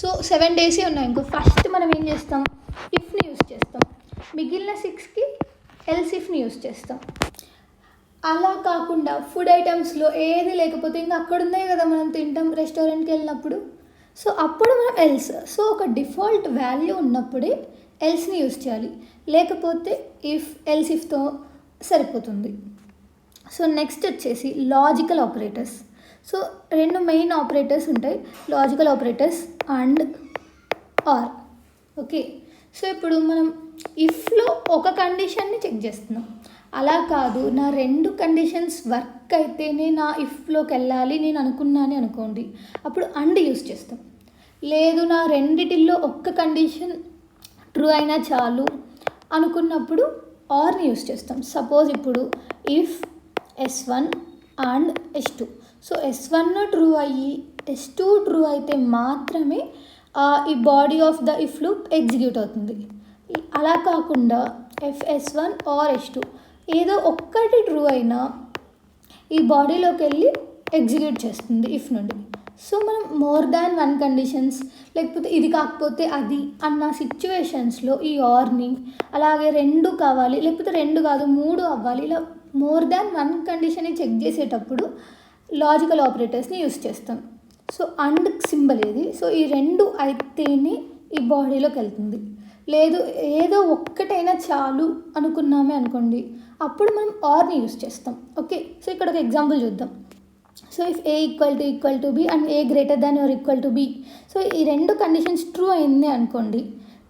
సో 7 days ఉన్నాయి ఇంకో, ఫస్ట్ మనం ఏం చేస్తాం, ఇఫ్ని యూస్ చేస్తాం, మిగిలిన 6కి ఎల్స్ ఇఫ్ని యూస్ చేస్తాం. అలా కాకుండా ఫుడ్ ఐటమ్స్లో ఏది లేకపోతే ఇంకా అక్కడ ఉన్నాయి కదా మనం తింటాం రెస్టారెంట్కి వెళ్ళినప్పుడు, సో అప్పుడు మనం ఎల్స్. సో ఒక డిఫాల్ట్ వాల్యూ ఉన్నప్పుడే ఎల్స్ని యూస్ చేయాలి, లేకపోతే ఇఫ్ ఎల్స్ ఇఫ్తో సరిపోతుంది. సో నెక్స్ట్ వచ్చేసి logical operators. So 2 main operators ఉంటాయి, logical operators and or. Okay, so ఇప్పుడు మనం ఇఫ్లో ఒక కండిషన్ని చెక్ చేస్తున్నాం, అలా కాదు నా 2 కండిషన్స్ వర్క్ అయితేనే నా ఇఫ్లోకి వెళ్ళాలి నేను అనుకున్నాను అనుకోండి, అప్పుడు అండ్ యూస్ చేస్తాం. లేదు నా రెండిటిల్లో ఒక్క కండిషన్ ట్రూ అయినా చాలు అనుకున్నప్పుడు ఆర్ని యూస్ చేస్తాం. సపోజ్ ఇప్పుడు if S1 and S2, so S1 true అయ్యి S2 ట్రూ అయితే మాత్రమే ఈ body of the if loop execute అవుతుంది. అలా కాకుండా S1 ఆర్ S2 ఏదో ఒక్కటి ట్రూ అయినా ఈ బాడీలోకి వెళ్ళి ఎగ్జిక్యూట్ చేస్తుంది ఇఫ్ నుండి. సో మనం మోర్ దాన్ 1 కండిషన్స్, లేకపోతే ఇది కాకపోతే అది అన్న సిచ్యువేషన్స్లో ఈ ఆర్ని, అలాగే 2 కావాలి లేకపోతే 2 కాదు 3 అవ్వాలి, ఇలా మోర్ దాన్ 1 కండిషన్ని చెక్ చేసేటప్పుడు లాజికల్ ఆపరేటర్స్ని యూస్ చేస్తాం. సో అండ్ సింబల్ ఇది. సో ఈ 2 అయితేనే ఈ బాడీలోకి వెళ్తుంది. లేదు ఏదో ఒక్కటైనా చాలు అనుకున్నామే అనుకోండి, అప్పుడు మనం ఆర్ని యూస్ చేస్తాం. ఓకే, సో ఇక్కడ ఒక ఎగ్జాంపుల్ చూద్దాం. So if A equal to B and A greater than or equal to B. So ఈ 2 కండిషన్స్ ట్రూ అయింది అనుకోండి,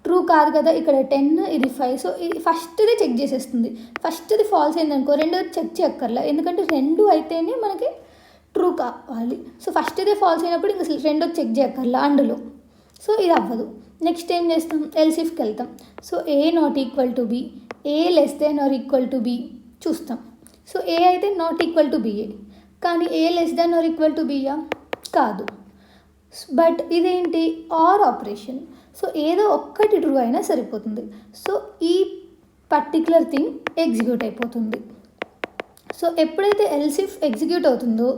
ట్రూ కాదు కదా, ఇక్కడ 10 ఇది 5. సో ఇది ఫస్ట్ది చెక్ చేసేస్తుంది. ఫస్ట్ది ఫాల్స్ అయింది అనుకో, రెండోది చెక్ చేయక్కర్లా, ఎందుకంటే 2 అయితేనే మనకి ట్రూ కావాలి. సో ఫస్ట్దే ఫాల్స్ అయినప్పుడు ఇంకా అసలు రెండోది చెక్ చేయక్కర్లా అందులో. సో ఇది అవ్వదు. నెక్స్ట్ ఏం చేస్తాం, ఎల్స్ ఇఫ్కి వెళ్తాం. So A not equal to B, A less than or equal to B చూస్తాం. సో ఏ అయితే నాట్ ఈక్వల్ టు బిఏ, కానీ A less than or equal to బియా కాదు. బట్ ఇదేంటి ఆర్ ఆపరేషన్. సో ఏదో ఒక్కటి ట్రూ అయినా సరిపోతుంది. సో ఈ పర్టిక్యులర్ థింగ్ ఎగ్జిక్యూట్ అయిపోతుంది. సో ఎప్పుడైతే ఎల్స్ ఇఫ్ ఎగ్జిక్యూట్ అవుతుందో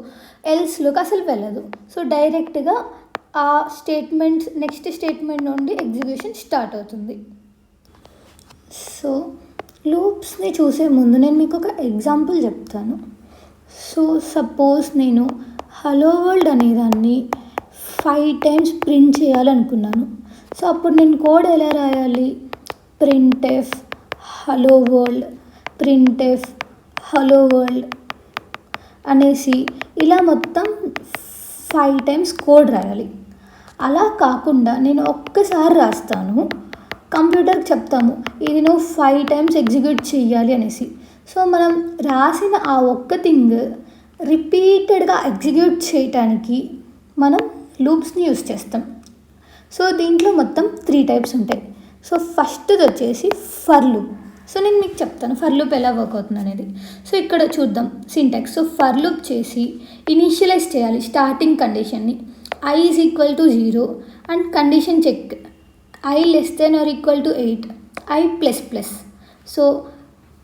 ఎల్స్లోకి అసలు వెళ్ళదు. సో డైరెక్ట్గా ఆ స్టేట్మెంట్స్ నెక్స్ట్ స్టేట్మెంట్ నుండి ఎగ్జిక్యూషన్ స్టార్ట్ అవుతుంది. సో లూప్స్ని చూసే ముందు నేను మీకు ఒక ఎగ్జాంపుల్ చెప్తాను. సో సపోజ్ నేను హలో వరల్డ్ అనేదాన్ని 5 times ప్రింట్ చేయాలనుకున్నాను. సో అప్పుడు నేను కోడ్ ఎలా రాయాలి? printf hello world printf hello world అనేసి ఇలా మొత్తం 5 times కోడ్ రాయాలి. అలా కాకుండా నేను ఒక్కసారి రాస్తాను, కంప్యూటర్కి చెప్తాము ఇది నువ్వు 5 times ఎగ్జిక్యూట్ చేయాలి అనేసి. సో మనం రాసిన ఆ ఒక్క థింగ్ రిపీటెడ్గా ఎగ్జిక్యూట్ చేయటానికి మనం లూప్స్ని యూస్ చేస్తాం. సో దీంట్లో మొత్తం 3 types ఉంటాయి. సో ఫస్ట్ది వచ్చేసి ఫర్ లూప్. సో నేను మీకు చెప్తాను ఫర్ లూప్ ఎలా వర్క్ అవుతుంది అనేది. సో ఇక్కడ చూద్దాం సింటాక్స్. సో ఫర్ లూప్ చేసి ఇనిషియలైజ్ చేయాలి స్టార్టింగ్ కండిషన్ని i is equal to 0 and condition check i less than or equal to 8 i plus plus. So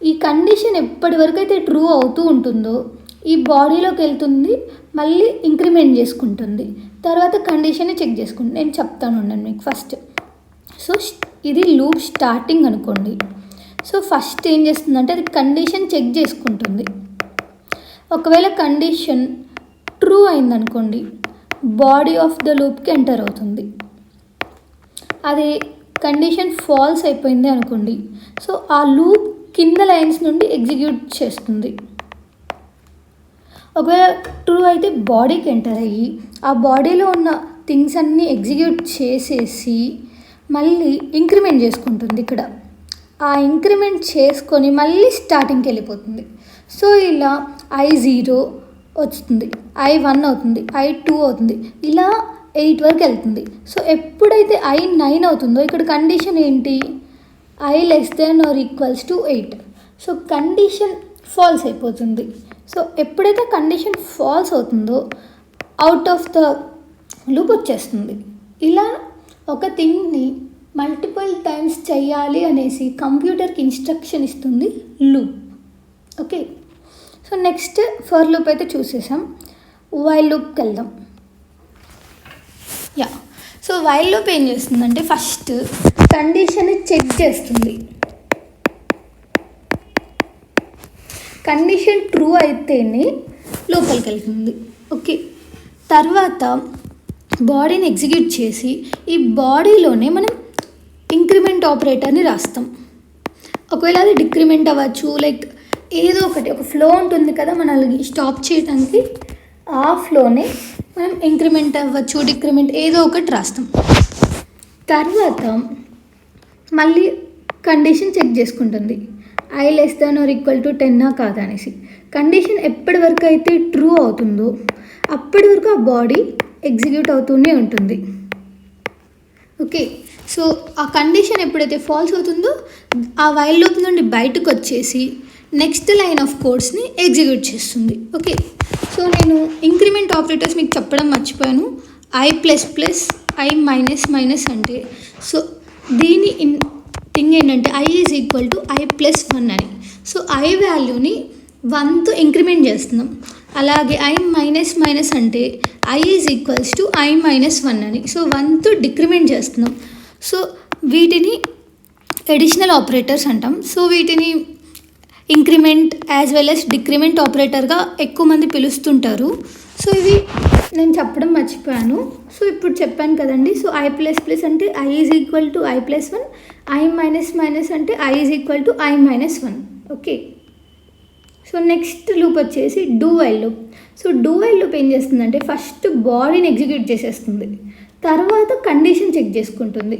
ఈ కండిషన్ ఎప్పటి వరకు అయితే ట్రూ అవుతూ ఉంటుందో ఈ బాడీలోకి వెళ్తుంది, మళ్ళీ ఇంక్రిమెంట్ చేసుకుంటుంది, తర్వాత కండిషన్ని చెక్ చేసుకుంటుంది. నేను చెప్తాను ఉండండి మీకు ఫస్ట్. సో ఇది లూప్ స్టార్టింగ్ అనుకోండి. సో ఫస్ట్ ఏం చేస్తుందంటే అది కండిషన్ చెక్ చేసుకుంటుంది. ఒకవేళ కండిషన్ ట్రూ అయిందనుకోండి బాడీ ఆఫ్ ద లూప్కి ఎంటర్ అవుతుంది. అది కండిషన్ ఫాల్స్ అయిపోయింది అనుకోండి సో ఆ లూప్ కింద లైన్స్ నుండి ఎగ్జిక్యూట్ చేస్తుంది. ఒకవేళ ట్రూ అయితే బాడీకి ఎంటర్ అయ్యి ఆ బాడీలో ఉన్న థింగ్స్ అన్నీ ఎగ్జిక్యూట్ చేసేసి మళ్ళీ ఇంక్రిమెంట్ చేసుకుంటుంది. ఇక్కడ ఆ ఇంక్రిమెంట్ చేసుకొని మళ్ళీ స్టార్టింగ్కి వెళ్ళిపోతుంది. సో ఇలా i0 వస్తుంది, i1 అవుతుంది, i2 అవుతుంది, ఇలా 8 వరకు వెళ్తుంది. సో ఎప్పుడైతే i9 అవుతుందో ఇక్కడ కండిషన్ ఏంటి? i less than or equals to 8. So condition false అయిపోతుంది. సో ఎప్పుడైతే కండిషన్ ఫాల్స్ అవుతుందో అవుట్ ఆఫ్ ద లూప్ వచ్చేస్తుంది. ఇలా ఒక థింగ్ని మల్టిపుల్ టైమ్స్ చేయాలి అనేసి కంప్యూటర్కి ఇన్స్ట్రక్షన్ ఇస్తుంది loop. Okay, so next for loop అయితే చూసేసాం. వైల్ లూప్కి వెళ్దాం. సో వైల్ లూప్ ఏం చేస్తుందంటే ఫస్ట్ కండిషన్ని చెక్ చేస్తుంది. కండిషన్ ట్రూ అయితేనే లోపలికి వెళ్తుంది. ఓకే, తర్వాత బాడీని ఎగ్జిక్యూట్ చేసి ఈ బాడీలోనే మనం ఇంక్రిమెంట్ ఆపరేటర్ని రాస్తాం. ఒకవేళ అది డిక్రిమెంట్ అవ్వచ్చు, లైక్ ఏదో ఒకటి ఒక ఫ్లో ఉంటుంది కదా మనల్ని స్టాప్ చేయడానికి, ఆ ఫ్లోనే మనం ఇంక్రిమెంట్ అవ్వచ్చు డిక్రిమెంట్ ఏదో ఒకటి రాస్తాం. తర్వాత మళ్ళీ కండిషన్ చెక్ చేసుకుంటుంది i less than or equal to 10 కాదా అనేసి. కండిషన్ ఎప్పటి వరకు అయితే ట్రూ అవుతుందో అప్పటి వరకు ఆ బాడీ ఎగ్జిక్యూట్ అవుతూనే ఉంటుంది. ఓకే, సో ఆ కండిషన్ ఎప్పుడైతే ఫాల్స్ అవుతుందో ఆ వైల్ లూప్ నుండి బయటకు వచ్చేసి నెక్స్ట్ లైన్ ఆఫ్ కోడ్స్ని ఎగ్జిక్యూట్ చేస్తుంది. ఓకే, సో నేను ఇంక్రిమెంట్ ఆపరేటర్స్ మీకు చెప్పడం మర్చిపోయాను. i plus plus i minus minus అంటే సో దీని థింగ్ ఏంటంటే i is equal to i plus 1 అని. సో i వాల్యూని 1తో ఇంక్రిమెంట్ చేస్తున్నాం. అలాగే i మైనస్ మైనస్ అంటే i is equals to i minus 1 అని. సో 1తో డిక్రిమెంట్ చేస్తున్నాం. సో వీటిని ఎడిషనల్ ఆపరేటర్స్ అంటాం. సో వీటిని increment as well as decrement ఆపరేటర్గా ఎక్కువ మంది పిలుస్తుంటారు. సో ఇవి నేను చెప్పడం మర్చిపోయాను. సో ఇప్పుడు చెప్పాను కదండి. సో i ప్లస్ ప్లస్ అంటే i is equal to i plus 1, i minus minus అంటే i is equal to i minus 1. Okay, so next loop వచ్చేసి do while loop. So do while loop ఏం చేస్తుందంటే ఫస్ట్ బాడీని ఎగ్జిక్యూట్ చేసేస్తుంది, తర్వాత కండిషన్ చెక్ చేసుకుంటుంది.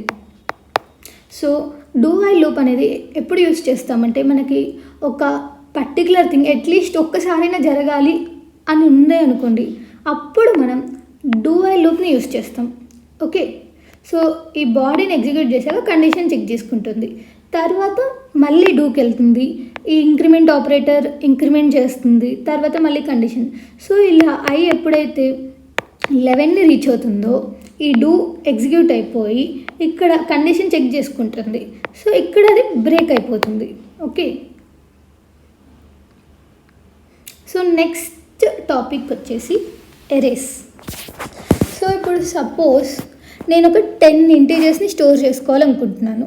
సో డూ వైల్ లూప్ అనేది ఎప్పుడు యూస్ చేస్తామంటే మనకి ఒక పర్టికులర్ థింగ్ అట్లీస్ట్ ఒక్కసారైనా జరగాలి అని ఉంది అనుకోండి, అప్పుడు మనం డూ వైల్ లూప్ని యూస్ చేస్తాం. ఓకే, సో ఈ బాడీని ఎగ్జిక్యూట్ చేశాక కండిషన్ చెక్ చేసుకుంటుంది, తర్వాత మళ్ళీ డూకి వెళ్తుంది, ఈ ఇంక్రిమెంట్ ఆపరేటర్ ఇంక్రిమెంట్ చేస్తుంది, తర్వాత మళ్ళీ కండిషన్. సో ఇలా i ఎప్పుడైతే 11ని రీచ్ అవుతుందో ఈ డూ ఎగ్జిక్యూట్ అయిపోయి ఇక్కడ కండిషన్ చెక్ చేసుకుంటుంది. సో ఇక్కడ అది బ్రేక్ అయిపోతుంది. ఓకే, సో నెక్స్ట్ టాపిక్ వచ్చేసి ఎరేస్. సో ఇప్పుడు ఇప్పుడు సపోజ్ నేను ఒక 10 ఇంటీజర్స్ని స్టోర్ చేసుకోవాలనుకుంటున్నాను.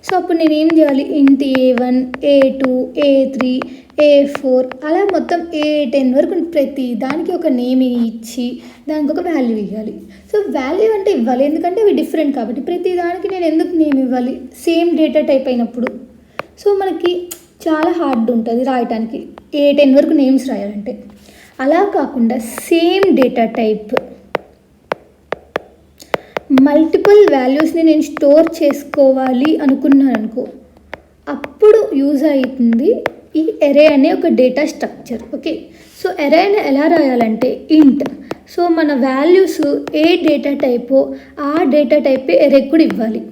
సో అప్పుడు నేను ఏం చేయాలి, ఇంట్ A1, A2, A3, A4 అలా మొత్తం A10 వరకు ప్రతి దానికి ఒక నేమ్ ఇచ్చి దానికి ఒక వాల్యూ ఇవ్వాలి. సో వాల్యూ అంటే ఇవ్వాలి, ఎందుకంటే అవి డిఫరెంట్ కాబట్టి. ప్రతి దానికి నేను ఎందుకు నేమ్ ఇవ్వాలి, సేమ్ డేటా టైప్ అయినప్పుడు. సో మనకి చాలా హార్డ్ ఉంటుంది రాయటానికి A10 వరకు నేమ్స్ రాయాలంటే. అలా కాకుండా సేమ్ డేటా టైప్ మల్టిపుల్ వాల్యూస్ని నేను స్టోర్ చేసుకోవాలి అనుకున్నాను అనుకో, అప్పుడు యూజ్ అవుతుంది ఈ ఎరే అనే ఒక డేటా స్ట్రక్చర్. ఓకే, సో ఎరేని ఎలా రాయాలంటే ఇంట్. సో మన వాల్యూస్ ఏ డేటా టైపో ఆ డేటా టైపే ఎరే కూడా ఇవ్వాలి.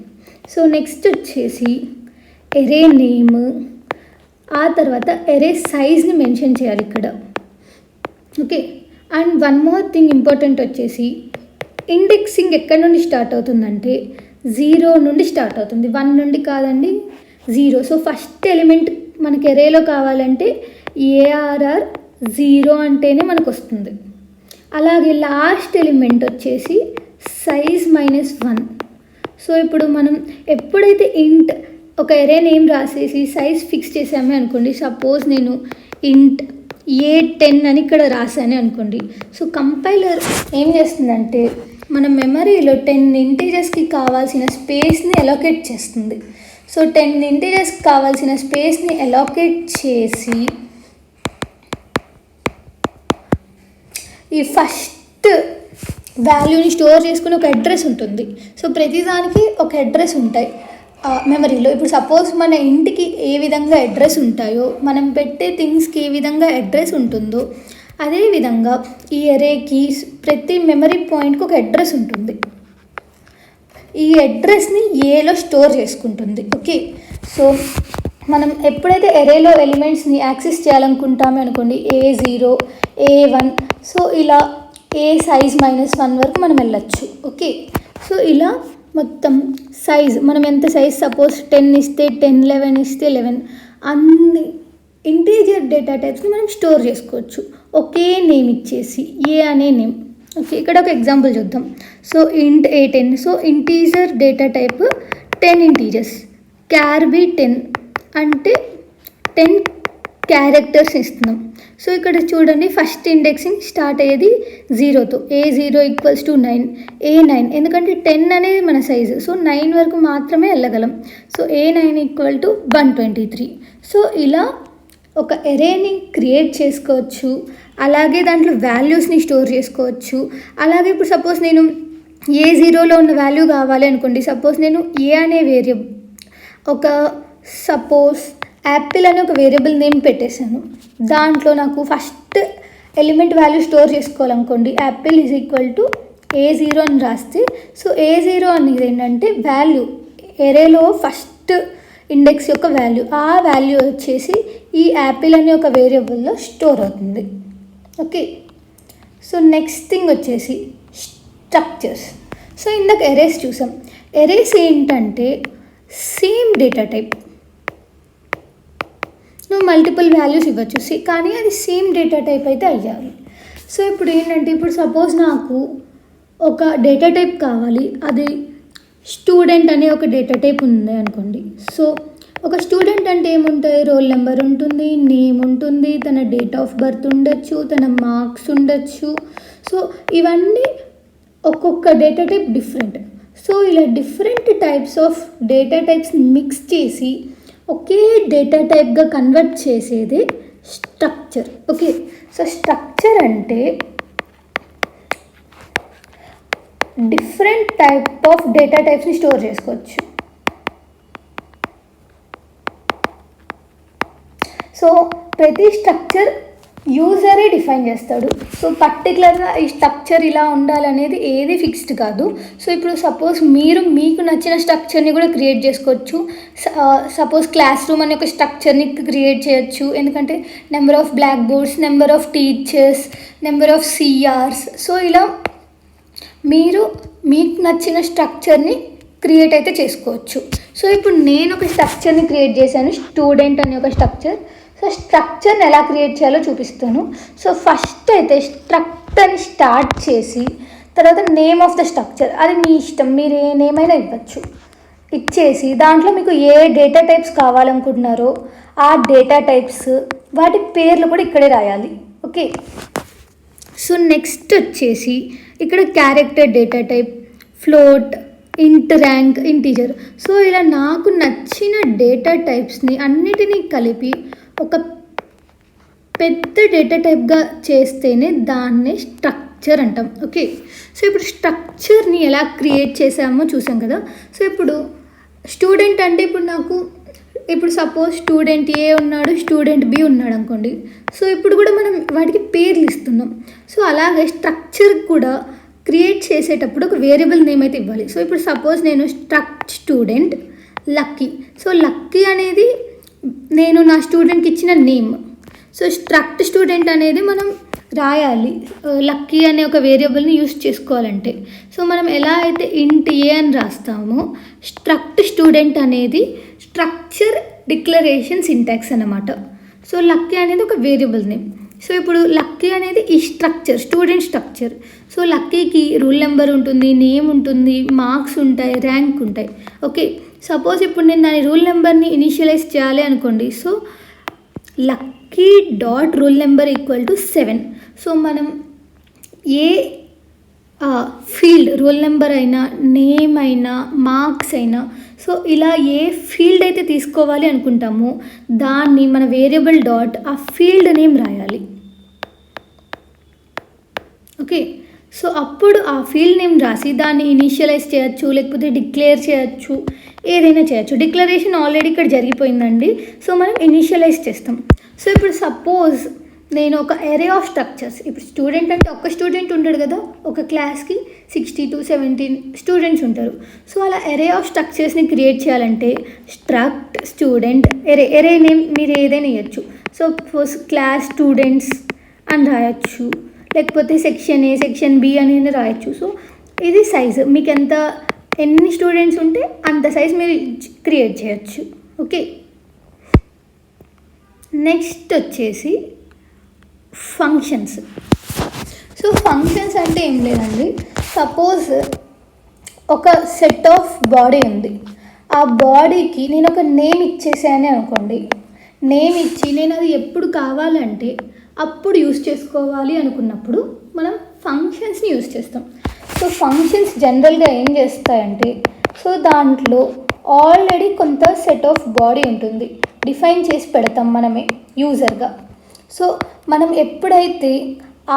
సో నెక్స్ట్ వచ్చేసి ఎరే నేమ్, ఆ తర్వాత ఎరే సైజ్ని మెన్షన్ చేయాలి ఇక్కడ. Okay, and one more thing important వచ్చేసి ఇండెక్సింగ్ ఎక్కడి నుండి స్టార్ట్ అవుతుందంటే 0 నుండి స్టార్ట్ అవుతుంది, 1 నుండి కాదండి, 0. సో ఫస్ట్ ఎలిమెంట్ మనకి ఎరేలో కావాలంటే ARR 0 అంటేనే మనకు వస్తుంది. అలాగే లాస్ట్ ఎలిమెంట్ వచ్చేసి సైజ్ -1. సో ఇప్పుడు మనం ఎప్పుడైతే ఇంట్ ఒక ఎరే నేమ్ రాసేసి సైజ్ ఫిక్స్ చేసామే అనుకోండి, సపోజ్ నేను ఇంట్ A10 అని ఇక్కడ రాసానే అనుకోండి. సో కంపైలర్ ఏం చేస్తుందంటే మన మెమరీలో 10 ఇంటీజర్స్కి కావాల్సిన స్పేస్ని అలోకేట్ చేస్తుంది. సో 10 ఇంటీజర్స్కి కావాల్సిన స్పేస్ని అలోకేట్ చేసి ఈ ఫస్ట్ వాల్యూని స్టోర్ చేసుకుని ఒక అడ్రస్ ఉంటుంది. సో ప్రతిదానికి ఒక అడ్రస్ ఉంటాయి మెమరీలో. ఇప్పుడు సపోజ్ మన ఇంటికి ఏ విధంగా అడ్రస్ ఉంటాయో, మనం పెట్టే థింగ్స్కి ఏ విధంగా అడ్రస్ ఉంటుందో, అదేవిధంగా ఈ ఎరేకి ప్రతి మెమరీ పాయింట్కి ఒక అడ్రస్ ఉంటుంది. ఈ అడ్రస్ని ఏలో స్టోర్ చేసుకుంటుంది. ఓకే, సో మనం ఎప్పుడైతే ఎరేలో ఎలిమెంట్స్ని యాక్సెస్ చేయాలనుకుంటామే అనుకోండి, A0, A1, సో ఇలా ఏ సైజ్ -1 వరకు మనం వెళ్ళచ్చు. ఓకే, సో ఇలా మొత్తం సైజ్ మనం ఎంత సైజ్ సపోజ్ 10 ఇస్తే 10, 11 ఇస్తే 11, అన్ని ఇంటీజర్ డేటా టైప్స్ని మనం స్టోర్ చేసుకోవచ్చు ఒకే నేమ్ ఇచ్చేసి, ఏ అనే నేమ్. ఓకే, ఇక్కడ ఒక ఎగ్జాంపుల్ చూద్దాం. So int A10, so integer data type 10 integers, క్యార్బీ 10 అంటే 10 క్యారెక్టర్స్ ఇస్తున్నాం. సో ఇక్కడ చూడండి, ఫస్ట్ ఇండెక్సింగ్ స్టార్ట్ అయ్యేది 0తో, A0 = 9, A9 ఎందుకంటే 10 అనేది మన సైజు, సో 9 వరకు మాత్రమే వెళ్ళగలం. So A9 = 123. సో ఇలా ఒక ఎరేని క్రియేట్ చేసుకోవచ్చు, అలాగే దాంట్లో వాల్యూస్ని స్టోర్ చేసుకోవచ్చు. అలాగే ఇప్పుడు సపోజ్ నేను A0లో ఉన్న వాల్యూ కావాలి అనుకోండి, సపోజ్ నేను ఏ అనే వేరియబుల్ ఒక సపోజ్ యాపిల్ అనే ఒక వేరియబుల్ నేమ్ పెట్టేశాను. దాంట్లో నాకు ఫస్ట్ ఎలిమెంట్ వాల్యూ స్టోర్ చేసుకోవాలనుకోండి, యాపిల్ A0 అని రాస్తే, సో A0 అనేది ఏంటంటే వాల్యూ, ఎరేలో ఫస్ట్ ఇండెక్స్ యొక్క వాల్యూ. ఆ వాల్యూ వచ్చేసి ఈ యాపిల్ అనే ఒక వేరియబుల్లో స్టోర్ అవుతుంది. ఓకే, సో నెక్స్ట్ థింగ్ వచ్చేసి స్ట్రక్చర్స్. సో ఇందాక ఎరేస్ చూసాం. ఎరేస్ ఏంటంటే సేమ్ డేటా టైప్, నువ్వు మల్టిపుల్ వాల్యూస్ ఇవ్వచ్చు కానీ అది సేమ్ డేటా టైప్ అయితే అయ్యాలి. సో ఇప్పుడు ఏంటంటే, ఇప్పుడు సపోజ్ నాకు ఒక డేటా టైప్ కావాలి, అది స్టూడెంట్ అనే ఒక డేటా టైప్ ఉంది అనుకోండి. సో ఒక స్టూడెంట్ అంటే ఏముంటుంది, రోల్ నెంబర్ ఉంటుంది, నేమ్ ఉంటుంది, తన డేట్ ఆఫ్ బర్త్ ఉండొచ్చు, తన మార్క్స్ ఉండొచ్చు. సో ఇవన్నీ ఒక్కొక్క డేటా టైప్ డిఫరెంట్. సో ఇలా different types of data types mix చేసి ఒకే డేటా టైప్గా కన్వర్ట్ చేసేది స్ట్రక్చర్. ఓకే, సో స్ట్రక్చర్ అంటే డిఫరెంట్ టైప్ ఆఫ్ డేటా టైప్స్ని స్టోర్ చేసుకోవచ్చు. సో ప్రతి స్ట్రక్చర్ యూజరే డిఫైన్ చేస్తాడు. సో పర్టికులర్గా ఈ స్ట్రక్చర్ ఇలా ఉండాలనేది ఏది ఫిక్స్డ్ కాదు. సో ఇప్పుడు సపోజ్ మీరు మీకు నచ్చిన స్ట్రక్చర్ని కూడా క్రియేట్ చేసుకోవచ్చు. సపోజ్ క్లాస్ రూమ్ అనే ఒక స్ట్రక్చర్ని క్రియేట్ చేయొచ్చు, ఎందుకంటే number of blackboards, number of teachers, number of CRs. So ఇలా మీరు మీకు నచ్చిన స్ట్రక్చర్ని క్రియేట్ అయితే చేసుకోవచ్చు. సో ఇప్పుడు నేను ఒక స్ట్రక్చర్ని క్రియేట్ చేశాను, స్టూడెంట్ అనే ఒక స్ట్రక్చర్. సో స్ట్రక్చర్ని ఎలా క్రియేట్ చేయాలో చూపిస్తాను. సో ఫస్ట్ అయితే స్ట్రక్ట్ అని స్టార్ట్ చేసి తర్వాత నేమ్ ఆఫ్ ద స్ట్రక్చర్, అది మీ ఇష్టం, మీరు ఏ నేమ్ అయినా ఇవ్వచ్చు. ఇచ్చేసి దాంట్లో మీకు ఏ డేటా టైప్స్ కావాలనుకుంటున్నారో ఆ డేటా టైప్స్ వాటి పేర్లు కూడా ఇక్కడే రాయాలి. ఓకే, సో నెక్స్ట్ వచ్చేసి ఇక్కడ క్యారెక్టర్ డేటా టైప్, ఫ్లోట్, ఇంట్, ర్యాంక్, ఇంటీజర్. సో ఇలా నాకు నచ్చిన డేటా టైప్స్ని అన్నిటినీ కలిపి ఒక పెద్ద డేటా టైప్గా చేస్తేనే దాన్నే స్ట్రక్చర్ అంటాం. ఓకే, సో ఇప్పుడు స్ట్రక్చర్ని ఎలా క్రియేట్ చేసామో చూసాం కదా. సో ఇప్పుడు స్టూడెంట్ అంటే ఇప్పుడు సపోజ్ స్టూడెంట్ ఏ ఉన్నాడు, స్టూడెంట్ బి ఉన్నాడు అనుకోండి. సో ఇప్పుడు కూడా మనం వాటికి పేర్లు ఇస్తున్నాం. సో అలాగే స్ట్రక్చర్ కూడా క్రియేట్ చేసేటప్పుడు ఒక వేరియబుల్ నేమ్ అయితే ఇవ్వాలి. సో ఇప్పుడు సపోజ్ నేను స్టూడెంట్ లక్కీ. సో లక్కీ అనేది నేను నా స్టూడెంట్కి ఇచ్చిన నేమ్. సో స్టూడెంట్ అనేది మనం రాయాలి లక్కీ అనే ఒక వేరియబుల్ని యూస్ చేసుకోవాలంటే. సో మనం ఎలా అయితే ఇంట్ ఏ అని రాస్తామో స్టూడెంట్ అనేది స్ట్రక్చర్ డిక్లరేషన్ సింటాక్స్ అన్నమాట. సో లక్కీ అనేది ఒక వేరియబుల్ నేమ్. సో ఇప్పుడు లక్కీ అనేది ఈ స్టూడెంట్ స్ట్రక్చర్. సో లక్కీకి రూల్ నెంబర్ ఉంటుంది, నేమ్ ఉంటుంది, మార్క్స్ ఉంటాయి, ర్యాంక్ ఉంటాయి. ఓకే, సపోజ్ ఇప్పుడు నేను దాని రూల్ నెంబర్ని ఇనిషియలైజ్ చేయాలి అనుకోండి. So lucky dot roll number equal to 7. So మనం ఏ ఫీల్డ్ రూల్ నెంబర్ అయినా, నేమ్ అయినా, మార్క్స్ అయినా, సో ఇలా ఏ ఫీల్డ్ అయితే తీసుకోవాలి అనుకుంటామో దాన్ని మన వేరియబుల్ డాట్ ఆ ఫీల్డ్ నేమ్ రాయాలి. ఓకే, సో అప్పుడు ఆ ఫీల్డ్ నేమ్ రాసి దాన్ని ఇనిషియలైజ్ చేయొచ్చు, లేకపోతే డిక్లేర్ చేయొచ్చు, ఏదైనా చేయొచ్చు. డిక్లరేషన్ ఆల్రెడీ ఇక్కడ జరిగిపోయిందండి. సో మనం ఇనిషియలైజ్ చేస్తాం. సో ఇప్పుడు సపోజ్ నేను ఒక ఎరే ఆఫ్ స్ట్రక్చర్స్, ఇప్పుడు స్టూడెంట్ అంటే ఒక స్టూడెంట్ ఉంటాడు కదా, ఒక క్లాస్కి 60 to 17 స్టూడెంట్స్ ఉంటారు. సో అలా ఎరే ఆఫ్ స్ట్రక్చర్స్ని క్రియేట్ చేయాలంటే స్టూడెంట్ ఎరే నేమ్ మీరు ఏదైనా ఇవ్వచ్చు. సో క్లాస్ స్టూడెంట్స్ అని రాయొచ్చు, లేకపోతే సెక్షన్ ఏ, సెక్షన్ బి అనేది రాయొచ్చు. సో ఇది సైజు, మీకు ఎన్ని స్టూడెంట్స్ ఉంటే అంత సైజ్ మీరు క్రియేట్ చేయొచ్చు. ఓకే, నెక్స్ట్ వచ్చేసి ఫంక్షన్స్. సో ఫంక్షన్స్ అంటే ఏం లేదండి, సపోజ్ ఒక సెట్ ఆఫ్ బాడీ ఉంది. ఆ బాడీకి నేను ఒక నేమ్ ఇచ్చేసాను అనుకోండి. నేమ్ ఇచ్చి నేను అది ఎప్పుడు కావాలంటే అప్పుడు యూస్ చేసుకోవాలి అనుకున్నప్పుడు మనం ఫంక్షన్స్ని యూస్ చేస్తాం. సో ఫంక్షన్స్ జనరల్గా ఏం చేస్తాయంటే, సో దాంట్లో ఆల్రెడీ కొంత సెట్ ఆఫ్ బాడీ ఉంటుంది, డిఫైన్ చేసి పెడతాం మనమే యూజర్గా. సో మనం ఎప్పుడైతే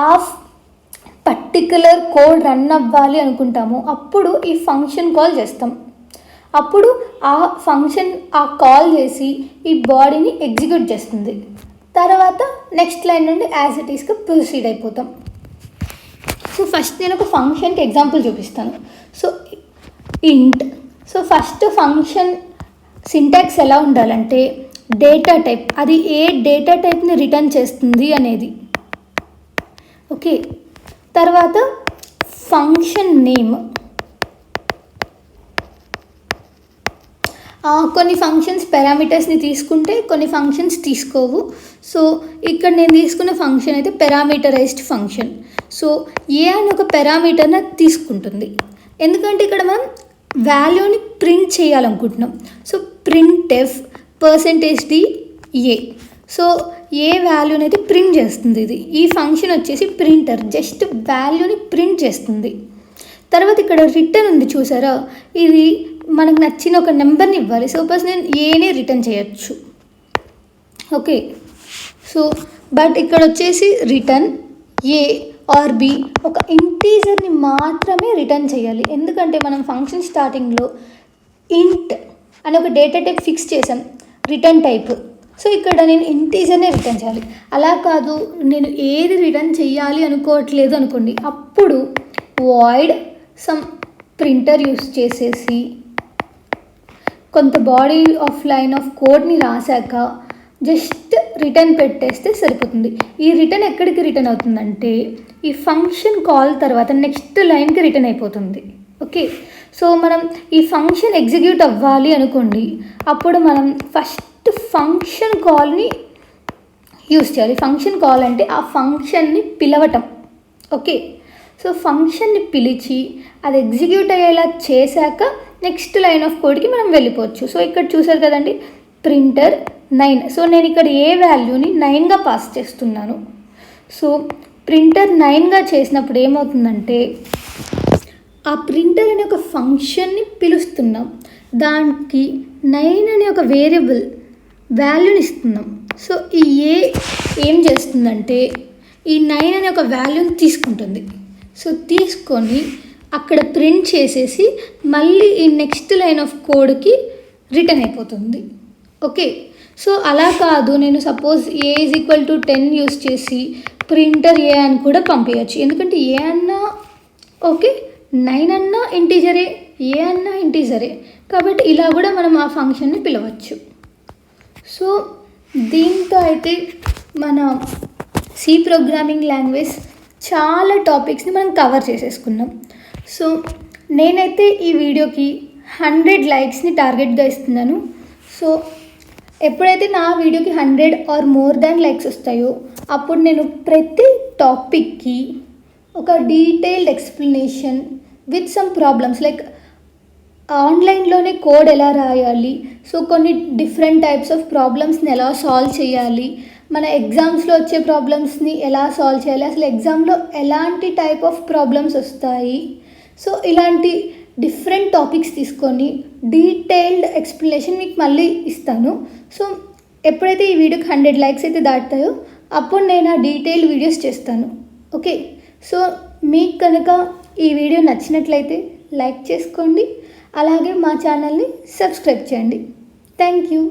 ఆ పర్టిక్యులర్ కోడ్ రన్ అవ్వాలి అనుకుంటామో అప్పుడు ఈ ఫంక్షన్ కాల్ చేస్తాం. అప్పుడు ఆ ఫంక్షన్ ఆ కాల్ చేసి ఈ బాడీని ఎగ్జిక్యూట్ చేస్తుంది. తర్వాత నెక్స్ట్ లైన్ నుండి యాజ్ ఇట్ ఈస్గా ప్రొసీడ్ అయిపోతాం. సో ఫస్ట్ నేను ఒక ఫంక్షన్కి ఎగ్జాంపుల్ చూపిస్తాను. సో ఇంట్. సో ఫస్ట్ ఫంక్షన్ సింటాక్స్ ఎలా ఉండాలంటే డేటా టైప్, అది ఏ డేటా టైప్ని రిటర్న్ చేస్తుంది అనేది. ఓకే, తర్వాత ఫంక్షన్ నేమ్. కొన్ని ఫంక్షన్స్ పారామీటర్స్ని తీసుకుంటే కొన్ని ఫంక్షన్స్ తీసుకోవు. సో ఇక్కడ నేను తీసుకున్న ఫంక్షన్ అయితే పారామీటరైజ్డ్ ఫంక్షన్. సో ఏ అని ఒక పారామీటర్ని తీసుకుంటుంది, ఎందుకంటే ఇక్కడ మనం వాల్యూని ప్రింట్ చేయాలనుకుంటున్నాం. So printf %d_a. సో ఏ వాల్యూని అయితే ప్రింట్ చేస్తుంది ఇది. ఈ ఫంక్షన్ వచ్చేసి ప్రింటర్, జస్ట్ వాల్యూని ప్రింట్ చేస్తుంది. తర్వాత ఇక్కడ రిటర్న్ ఉంది చూసారా, ఇది మనకు నచ్చిన ఒక నెంబర్ని ఇవ్వాలి. సపోజ్ నేను ఏని రిటర్న్ చేయొచ్చు. ఓకే, సో బట్ ఇక్కడ వచ్చేసి రిటర్న్ ఏ ఆర్ బి ఒక ఇంటీజర్ని మాత్రమే రిటర్న్ చేయాలి. ఎందుకంటే మనం ఫంక్షన్ స్టార్టింగ్లో ఇంట్ అని ఒక డేటా టైప్ ఫిక్స్ చేసాం, రిటర్న్ టైప్. సో ఇక్కడ నేను ఇంటీజర్నే రిటర్న్ చేయాలి. అలా కాదు, నేను ఏది రిటర్న్ చేయాలి అనుకోవట్లేదు అనుకోండి, అప్పుడు వాయిడ్ సమ్ ప్రింటర్ యూస్ చేసేసి కొంత బాడీ ఆఫ్ లైన్ ఆఫ్ కోడ్ని రాశాక జస్ట్ రిటర్న్ పెట్టేస్తే సరిపోతుంది. ఈ రిటర్న్ ఎక్కడికి రిటర్న్ అవుతుందంటే ఈ ఫంక్షన్ కాల్ తర్వాత నెక్స్ట్ లైన్కి రిటర్న్ అయిపోతుంది. ఓకే, సో మనం ఈ ఫంక్షన్ ఎగ్జిక్యూట్ అవ్వాలి అనుకోండి, అప్పుడు మనం ఫస్ట్ ఫంక్షన్ కాల్ని యూస్ చేయాలి. ఫంక్షన్ కాల్ అంటే ఆ ఫంక్షన్ని పిలవటం. ఓకే, సో ఫంక్షన్ని పిలిచి అది ఎగ్జిక్యూట్ అయ్యేలా చేశాక నెక్స్ట్ లైన్ ఆఫ్ కోడ్కి మనం వెళ్ళిపోవచ్చు. సో ఇక్కడ చూసారు కదండి, ప్రింటర్ 9. సో నేను ఇక్కడ ఏ వాల్యూని 9గా పాస్ చేస్తున్నాను. సో ప్రింటర్ 9గా చేసినప్పుడు ఏమవుతుందంటే ఆ ప్రింటర్ అనే ఒక ఫంక్షన్ని పిలుస్తున్నాం, దానికి 9 అనే ఒక వేరియబుల్ వాల్యూని ఇస్తున్నాం. సో ఈ ఏం చేస్తుందంటే ఈ 9 అనే ఒక వాల్యూని తీసుకుంటుంది. సో తీసుకొని అక్కడ ప్రింట్ చేసేసి మళ్ళీ ఈ నెక్స్ట్ లైన్ ఆఫ్ కోడ్కి రిటర్న్ అయిపోతుంది. ఓకే, సో అలా కాదు, నేను సపోజ్ A = 10 యూస్ చేసి ప్రింటర్ A అని కూడా పంపించచ్చు. ఎందుకంటే A అన్నా ఓకే, 9 అన్నా ఇంటీజరే, A అన్నా ఇంటీజరే, కాబట్టి ఇలా కూడా మనం ఆ ఫంక్షన్ని పిలవచ్చు. సో దీంతో అయితే మన సి ప్రోగ్రామింగ్ లాంగ్వేజ్ చాలా టాపిక్స్ని మనం కవర్ చేసేసుకున్నాం. సో నేనైతే ఈ వీడియోకి 100 లైక్స్ని టార్గెట్గా ఇస్తున్నాను. సో ఎప్పుడైతే నా వీడియోకి 100 ఆర్ మోర్ దాన్ లైక్స్ వస్తాయో అప్పుడు నేను ప్రతి టాపిక్కి ఒక detailed explanation with some problems, like ఆన్లైన్లోనే కోడ్ ఎలా రాయాలి, సో కొన్ని డిఫరెంట్ టైప్స్ ఆఫ్ ప్రాబ్లమ్స్ని ఎలా సాల్వ్ చేయాలి, మన ఎగ్జామ్స్లో వచ్చే ప్రాబ్లమ్స్ని ఎలా సాల్వ్ చేయాలి, అసలు ఎగ్జామ్లో ఎలాంటి టైప్ ఆఫ్ ప్రాబ్లమ్స్ వస్తాయి, సో ఇలాంటి డిఫరెంట్ టాపిక్స్ తీసుకొని డీటెయిల్డ్ ఎక్స్ప్లెనేషన్ మీకు మళ్ళీ ఇస్తాను. సో ఎప్పుడైతే ఈ వీడియోకి 100 లైక్స్ అయితే దాటుతాయో అప్పుడు నేను ఆ డీటెయిల్డ్ వీడియోస్ చేస్తాను. ఓకే, సో మీకు కనుక ఈ వీడియో నచ్చినట్లయితే లైక్ చేసుకోండి, అలాగే మా ఛానల్ని సబ్స్క్రైబ్ చేయండి. Thank you.